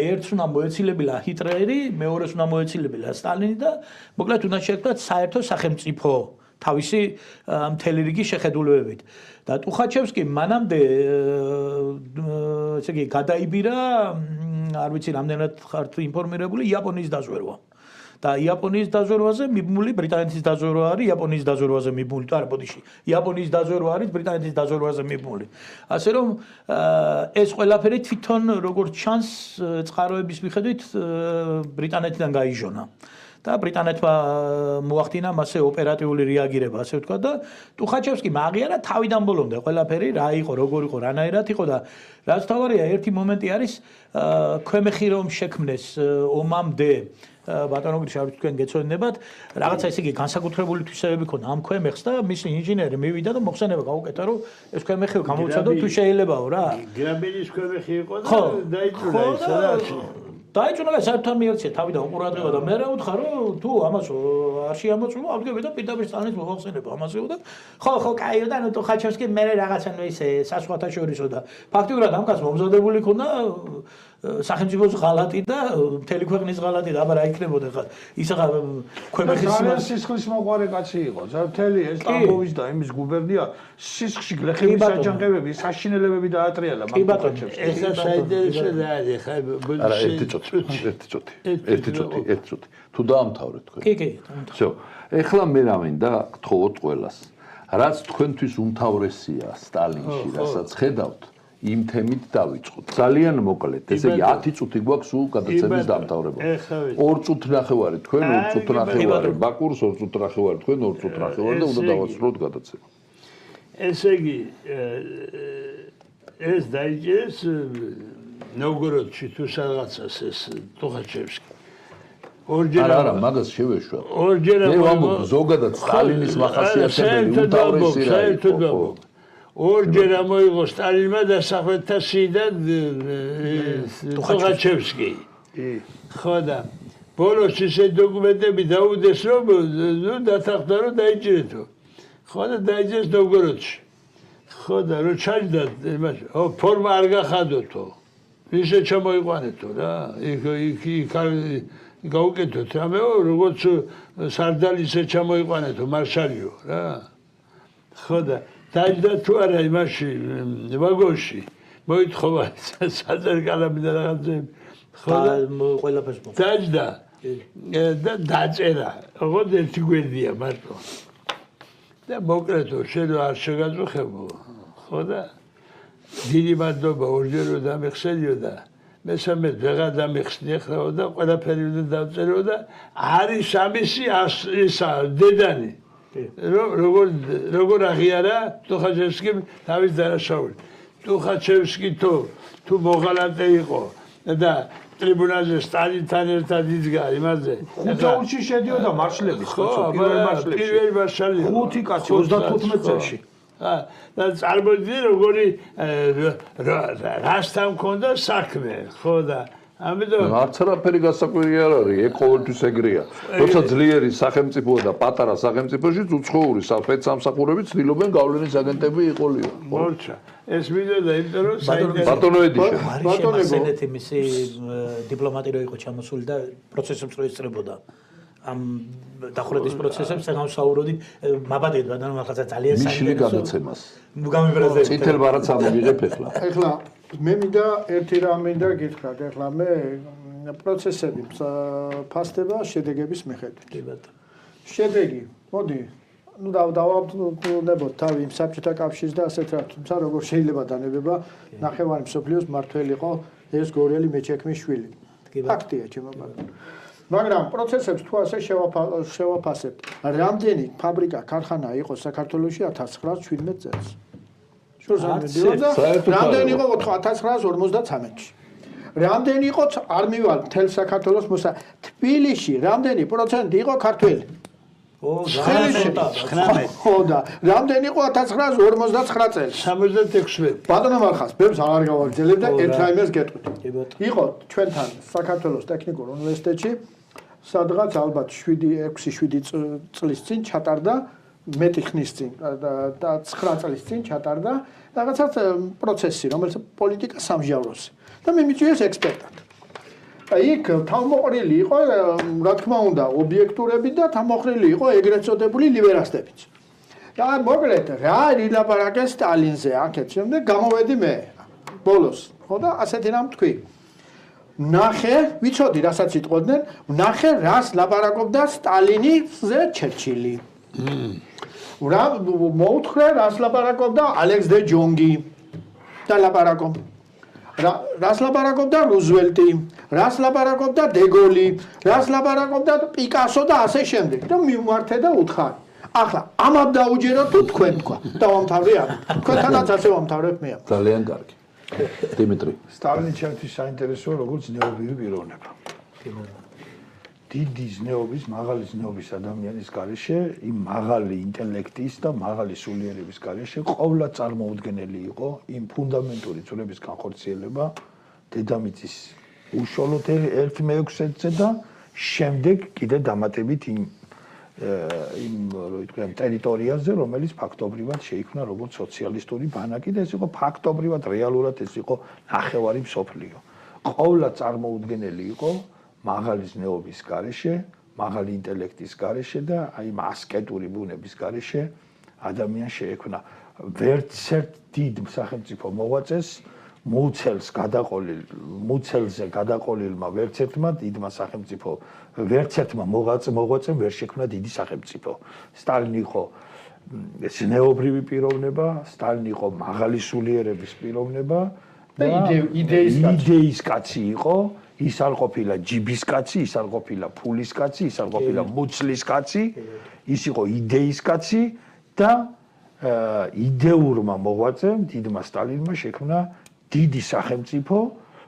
ერთს უნდა მოეცილებინა ჰიტლერი, მეორეს უნდა მოეცილებინა სტალინი და მოკლედ უნდა შექმნათ საერთო სახელმწიფო თავისი მთელი რიგი შეხედულებებით. და ტუხაჩევსკი მანამდე ესე იგი გადაიბირა, არ ვიცი რამდენად ხართ ინფორმირებული, იაპონიის დაზვერვა. და იაპონიის დაზვერვაზე მიბმული ბრიტანეთის დაზვერვა არის, იაპონიის დაზვერვაზე მიბმული, არა ბოდიში. იაპონიის დაზვერვა არის, ბრიტანეთის დაზვერვაზე მიბმული. ასე რომ ეს ყველაფერი თვითონ როგორც ჩანს წყაროების მიხედვით ბრიტანეთიდან გაიჟონა. და ბრიტანეთმა მოახდინა მასე ოპერატიული რეაგირება, ასე ვთქვა და ტუხაჩევსკი მაგიარა თავიდან ბოლომდე ყველაფერი რა იყო, როგორ იყო, რანაირად იყო და რაც თავარია ერთი მომენტი არის ქვემეხი რომ შექმნეს ომამდე ბატონო გრიშა თქვენ გეცოდინებათ რაღაცა ისე იგი განსაკუთრებული თვისებები ქონა ამ ქვემეხს და მისი ინჟინერი მივიდა და მოხსენება გაუკეთა რომ ეს ქვემეხი გამოვცადო თუ შეიძლებაო რა გრაბენის ქვემეხი იყო და დაიწუნა ის რა დაიწუნა საერთოდ მიერჩია თავიდან უყურადღება და მე რა ვუთხარ რომ თუ ამას არ შეამოწმო ამგები და პირდაპირ სტალინის მოხსენება ამასეო და ხო კაიო და ნუ ტუხაჩევსკი მე რაღაცა ნუ ისე სასხვათა შორისო და ფაქტიურად ამ კაცს მომზადებული ქონა სახელმწიფოს ღალატი და მთელი ქვეყნის ღალატი და აბა რა იქნებოდა ხა ისაღა ქვემეხის სისხლის მოყვარე კაცი იყო. მთელი ეს ტამბოვის და იმის გუბერნია სისხლში გლეხების საჯანყებები, საშინელებები დაატრიალა მაგ ესა საინტერესო და არის ხა არა ერთი წუთი თუ დაამთავრეთ თქვენ კი всё ეხლა მე რა მინდა გთხოვოთ ყველას რაც თქვენთვის უმთავრესია სტალინში რასაც ხედავთ იმ თემით დავიწყოთ ძალიან მოკლედ ესე იგი 10 წუთი გვაქვს სულ გადაცემის დამთავრება 2 წუთი ნახევარი თქვენ 2 წუთი ნახევარი ბაკურს 2 წუთი ნახევარი თქვენ 2 წუთი ნახევარი და უნდა დავასრულოთ გადაცემა ესე იგი ეს დაიჭირეს ნოვგოროდში თუ რაღაცას ეს ტუხაჩევსკი ორჯერ არა მაგას შევეშვა ორჯერ მე ვამბობ ზოგადად სტალინის მახასიათებელი უმთავრესი რა იყო ორჯერ ამოიღო სტალინმა და საფრთხეთა სიდა ტუხაჩევსკი ხო და ბოლოს ისე დოკუმენტები დაუდეს რომ ნუ დათანხმდა რომ დაიჭირეთო ხო და დაიჭირეს ნოვგოროდში ხო და რო ჩაჯდა იმას ფორმა არ გახადოთო ისე ჩამოიყვანეთო რა იქ გაუკეთოთ რამეო როგორც სარდალი ისე ჩამოიყვანეთო მარშალიო რა ხო და დაჯდა თუ არა იმაში ვაგონში მოითხოვა საძერგალები და რაღაცები ხო და ყველაფერს დაჯდა და დაწერა როგორც ერთი გვერდია მარტო და მოკლედო შენ არ შეგაწუხებო ხო და დიდი მადლობა ორჯერ დამეხსენიო და მესამე ვეღარ დამეხსნი ხრავ და ყველაფერი უნდა დავწერო და არის ამისი ისა დედანი როგორ აღიარა ტუხაჩევსკიმ თავის დანაშაული ტუხაჩევსკი თუ მოღალატე იყო და ტრიბუნალზე სტალინთან ერთად იდგა იმაზე უცხოეთში შედიოდა მარშლების პირველი მარშალი 5 კაცი 35 წელში და წარმოიდგინე როგორი რასთან მქონდა საქმე ხო და ამიტომ არც არაფერი გასაკვირი არ არის ეგ ყოველთვის ეგრეა როცა ძლიერი სახელმწიფოა და პატარა სახელმწიფოში უცხოური სპეცსამსახურები ცდილობენ გავლენის აგენტები იყოლიო მორჩა ეს მინდოდა იმიტომ რომ ბატონო ედიშა ბატონო მისი დიპლომატი რო იყო ჩამოსული და პროცესებს რო ესწრებოდა ამ დახურების პროცესებს განსაუბროდი მაბადეთ ბატონო მაგაცა ძალიან მიშლი გადაცემას გამიბრაზდებით წითელ ბარათს ამიღებ ეხლა მე მინდა ერთი რამ მინდა გითხრათ ეხლა მე პროცესები ფასდება შედეგების მიხედვით კი ბატონო შედეგი მოდი ну დავავდნებოთ თავი იმ საბჭოთა კავშირს და ასეთ რა თუმცა როგორ შეიძლება დანებება ნახევარი მსოფლიოს მართველი იყო ეს გორელი მეჩექმის შვილი ფაქტია ჩემო ბატონო მაგრამ პროცესებს თუ ასე შევაფასებთ რამდენი ფაბრიკა ქარხანა იყო საქართველოში 1917 წელს შორს ამედიოდა რამდენი იყო 1953-ში რამდენი იყო არ მივალ მთელ საქართველოს თბილისში რამდენი პროცენტი იყო ქართველი ხო და რამდენი იყო 1959 წელს 76 ბატონო მარხას ბევრს აღარ გავაგრძელებ და ერთ რაიმეს გეტყვით იყო ჩვენთან საქართველოს ტექნიკურ უნივერსიტეტში სადღაც ალბათ 6-7 წლის წინ ჩატარდა მეტი ხნის წინ და 9 წლის წინ ჩატარდა რაღაცა პროცესი რომელიც პოლიტიკა სამჟავროსი და მე მიჭირეს ექსპერტად იქ თავმოყრილი იყო რა თქმა უნდა ობიექტურები და თავმოყრილი იყო ეგრეთ წოდებული ლიბერასტებიც და მოკლედ რა ილაპარაკეს სტალინზე აქეთ შემდეგ გამოვედი მე ბოლოს ხო და ასეთი რამ თქვი ნახე ვიცოდი რასაც იტყოდნენ ნახე რას ლაპარაკობდა სტალინიზე ჩერჩილი რა მოუთხრე რას ლაპარაკობდა ალექს დე ჯონგი და ლაპარაკობდა რას ლაპარაკობდა რუზველტი რას ლაპარაკობდა დეგოლი რას ლაპარაკობდა პიკასო და ასე შემდეგ და მიმართე და უთხარი ახლა ამად დაუჯერო თუ თქვენ თქვა დავამთავრე ამ თქვენთანაც ასე ვამთავრებ მე ძალიან კარგი დიმიტრი სტალინი ჩემთვის საინტერესოა როგორც ნეობირი პიროვნება დიდი ზნეობის, მაღალი ზნეობის ადამიანის გარეშე, იმ მაღალი ინტელექტის და მაღალი სულიერების გარეშე ყოვლად წარმოუდგენელი იყო იმ ფუნდამენტური წვრების განხორციელება დედამიწის უშუალოდ 1/6-ზე და შემდეგ კიდე დამატებით იმ ტერიტორიაზე, რომელიც ფაქტობრივად შეიქმნა როგორც სოციალისტური ბანაკი და ეს იყო ფაქტობრივად რეალურად ეს იყო ნახევარი მსოფლიო. ყოვლად წარმოუდგენელი იყო მაღალი ზნეობის გარეშე, მაღალი ინტელექტის გარეშე და აი ამ ასკეტური ბუნების გარეშე ადამიანს შეექმნა ვერცერთ დიდ სახელმწიფო მოღვაწეს მუცელზე გადაყოლილმა ვერცერთმა დიდმა სახელმწიფო ვერცერთმა მოღვაწემ ვერ შექმნა დიდი სახელმწიფო. სტალინი იყო ზნეობრივი პიროვნება, სტალინი იყო მაღალი სულიერების პიროვნება და იდეის კაცი იყო. ის არ ყოფილა ჯიბის კაცი, ის არ ყოფილა ფულის კაცი, ის არ ყოფილა მუცლის კაცი, ის იყო იდეის კაცი და იდეურმა მოღვაწემ დიდმა სტალინმა შექმნა დიდი სახელმწიფო,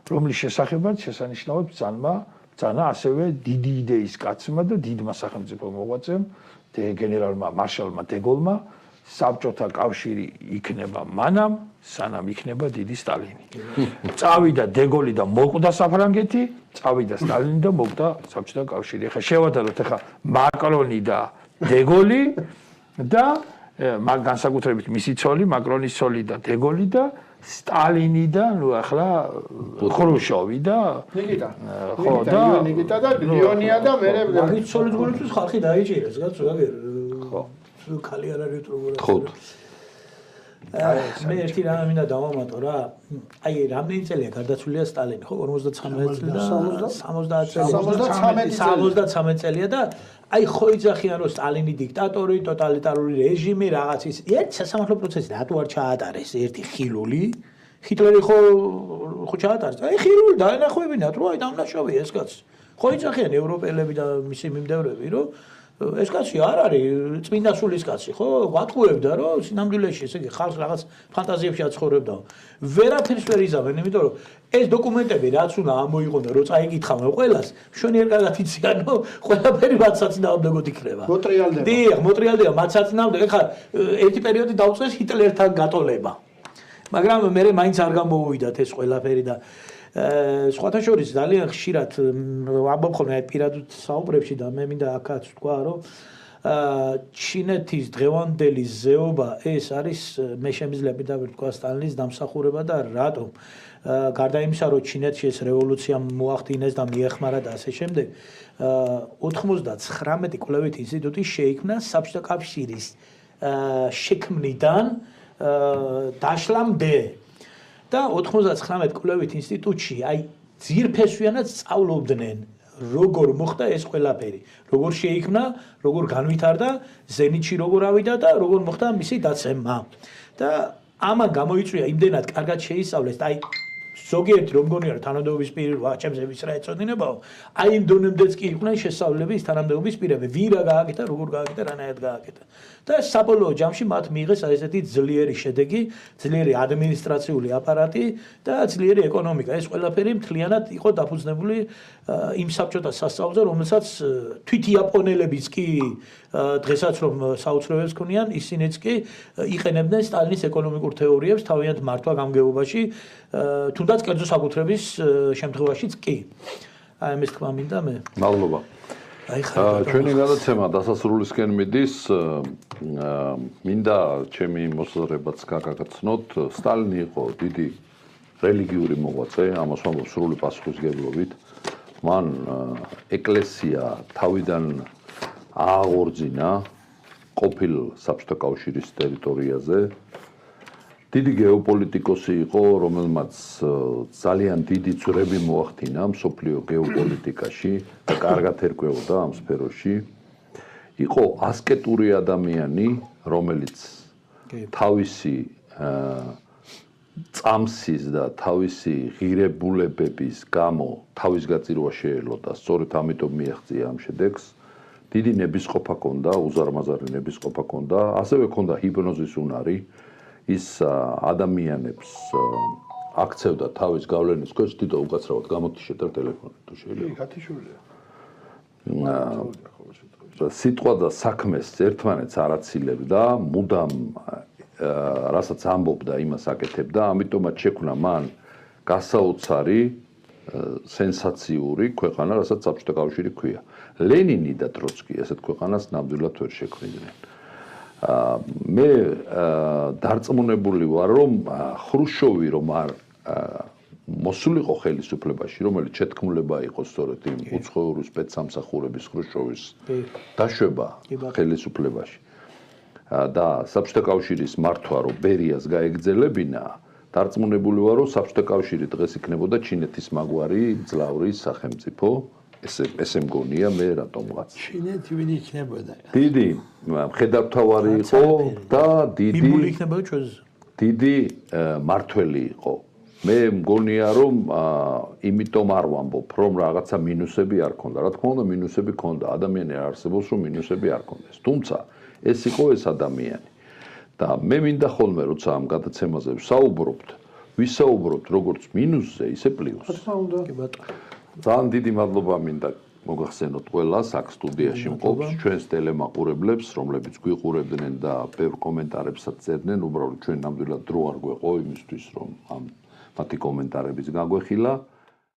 რომლის შესახებაც შესანიშნავად ბრძანა ასევე დიდი იდეის კაცმა და დიდმა სახელმწიფო მოღვაწემ გენერალმა მარშალმა დეგოლმა საბჭოთა კავშირი იქნება მანამ, სანამ იქნება დიდი სტალინი. წავიდა დეგოლი და მოკვდა საფრანგეთი, წავიდა სტალინი და მოკვდა საბჭოთა კავშირი. ეხლა შევადაროთ ეხლა მაკრონი და დეგოლი და განსაკუთრებით მისი ცოლი, მაკრონის ცოლი და დეგოლი და სტალინი და ნუ ახლა ხრუშოვი და ნიკიტა. ხო და ნიკიტა და ლიონია და მე მაგის ცოლის გულისთვის ხალხი დაიჭირეს, გაცო აგერ. ხო. ხალი არ არის უბრალოდ. ხო. მე ერთი რამე მინდა დავამატო რა. აი რამდენი წელია გარდაცვლილია სტალინი, ხო? 59 წელი და 73 წელია და აი ხო იძახიან რომ სტალინი დიქტატორი, ტოტალიტარული რეჟიმი, რაღაც ის. ერთ სასამართლო პროცესი რატო არ ჩაატარეს ერთი ხილული? ჰიტლერი ხო ჩაატარეს. აი ხილული დაენახებინათ რომ აი დამნაშავეა ეს კაცი. ხო იძახიან ევროპელები და მისი მიმდევრები რომ ეს კაცი არ არის წმინდა სულის კაცი, ხო? ვატყუებდა რომ სინამდვილეში ესე იგი ხალხს რაღაც ფანტაზიებში აცხოვრებდა. ვერაფერს ვერ იზამენ, იმიტომ რომ ეს დოკუმენტები რაც უნდა ამოიღონ და რო წაიკითხავენ ყველას, მშვენიერ კარგად იციან, რომ ყველაფერი მათსაწინააღმდეგოდ იქნება. მოტრიალდება. დიახ, მოტრიალდება მათსაწინააღმდეგოდ. ეხლა ერთი პერიოდი დაუწეს ჰიტლერთან გატოლება. მაგრამ მე მაინც არ გამოუვიდათ ეს ყველაფერი და სხვათა შორის ძალიან ხშირად ამბობ ხოლმე პირადად საუბრებში და მე მინდა აქაც თქვა რომ ჩინეთის დღევანდელი ზეობა ეს არის მე შემიძლია პირდაპირ თქვა სტალინის დამსახურება და რატომ გარდა იმისა რომ ჩინეთში ეს რევოლუცია მოახდინეს და მიეხმარა და ასე შემდეგ 99 კვლევით ინსტიტუტი შეიქმნა საბჭოთა კავშირის შექმნიდან დაშლამდე და 99 კვლევით ინსტიტუტში აი ძირფესვიანად სწავლობდნენ როგორ მოხდა ეს ყველაფერი, როგორ შეიქმნა, როგორ განვითარდა, ზენიტში როგორ ავიდა და როგორ მოხდა მისი დაცემა. და ამან გამოიწვია იმდენად კარგად შეისწავლეს, აი ზოგიერთი რომ მგონია რომ თანამდებობის პირი აჭემზების რა ეწოდინებაო, აი იმ დონემდეც კი იყვნენ შესწავლები ის თანამდებობის პირები, ვინ რა გააკეთა, როგორ გააკეთა, რანაირად გააკეთა. და საბოლოო ჯამში მათ მიიღეს ესეთი ძლიერი შედეგი, ძლიერი ადმინისტრაციული აპარატი და ძლიერი ეკონომიკა. ეს ყველაფერი მთლიანად იყო დაფუძნებული იმ საბჭოთა სასწაულზე, რომელსაც თვით იაპონელებიც კი დღესაც რომ საუცნობებს ქონიან, ისინიც კი იყენებდნენ სტალინის ეკონომიკურ თეორიებს თავიანთ მართვა-გამგეობაში, თუნდაც კერძო საკუთრების შემთხვევაშიც კი. აი ამის თქმა მინდა მე. მადლობა. ჩვენი გადაცემა დასასრულისკენ მიდის. მინდა ჩემი მოსაზრებაც გაგაცნოთ. სტალინი იყო დიდი რელიგიური მოღვაწე, ამას ვამბობ სრული პასუხისმგებლობით. მან ეკლესია თავიდან ააღორძინა ყოფილ საბჭოთა კავშირის ტერიტორიაზე. დიდი გეოპოლიტიკოსი იყო, რომელმაც ძალიან დიდი წვრები მოახდინა მსოფლიო გეოპოლიტიკაში და კარგად ერკვეოდა ამ სფეროში. იყო ასკეტური ადამიანი, რომელიც თავისი წამსის და თავისი ღირებულებების გამო თავის გაწირვა შეელოდა, სწორედ ამიტომ მიაღწია ამ შედეგს. დიდი ნებისყოფა ჰქონდა, უზარმაზარი ნებისყოფა ჰქონდა, ასევე ჰქონდა ჰიპნოზის უნარი. ის ადამიანებს აქცევდა თავის გავლენის ქვეშ, თვითონ უკაცრავად გამოთიშეთ ტელეფონით თუ შეიძლება. კი, გათიშულია. სიტყვა და საქმეს ერთმანეთს არ აცილებდა, მუდამ რასაც ამბობდა, იმას აკეთებდა, ამიტომაც შექმნა მან გასაოცარი სენსაციური ქვეყანა, რასაც საბჭოთა კავშირი ქვია. ლენინი და ტროცკი ასეთ ქვეყანას ნამდვილად ვერ შექმნიდნენ. მე დარწმუნებული ვარ, რომ ხრუშოვი რომ არ მოსულიყო ხელისუფლებაში, რომელიც შეთქმულება იყო სწორედ იმ უცხოური სპეცსამსახურების ხრუშოვის დაშვება ხელისუფლებაში და საბჭოთა კავშირის მართვა რომ ბერიას გაეგრძელებინა, დარწმუნებული ვარ, რომ საბჭოთა კავშირი დღეს იქნებოდა ჩინეთის მაგვარი ძლავრი სახელმწიფო, ესე მგონია მე რატომღაც. ჩინეთი ვინ იქნებოდა? დიდი მხედართმთავარი იყო და მიმული იქნებოდა ჩვენს. დიდი მართველი იყო. მე მგონია რომ იმიტომ არ ვამბობ რომ რაღაცა მინუსები არ ქონდა. რა თქმა უნდა მინუსები ქონდა. ადამიანი არ არსებობს რომ მინუსები არ ქონდეს. თუმცა ეს იყო ეს ადამიანი. და მე მინდა ხოლმე როცა ამ გადაცემაზე ვსაუბრობთ, ვისაუბრობთ როგორც მინუსზე, ისე პლუსზე. რა თქმა უნდა. კი ბატონო. ძალიან დიდი მადლობა მინდა მოგახსენოთ ყველას აქ სტუდიაში მყოფს ჩვენს ტელემაყურებლებს, რომლებიც გვიყურებდნენ და ბევრ კომენტარებსაც წერდნენ, უბრალოდ ჩვენ ნამდვილად დრო არ გვეყო იმისთვის რომ ამ მათი კომენტარებიც გაგვეხილა.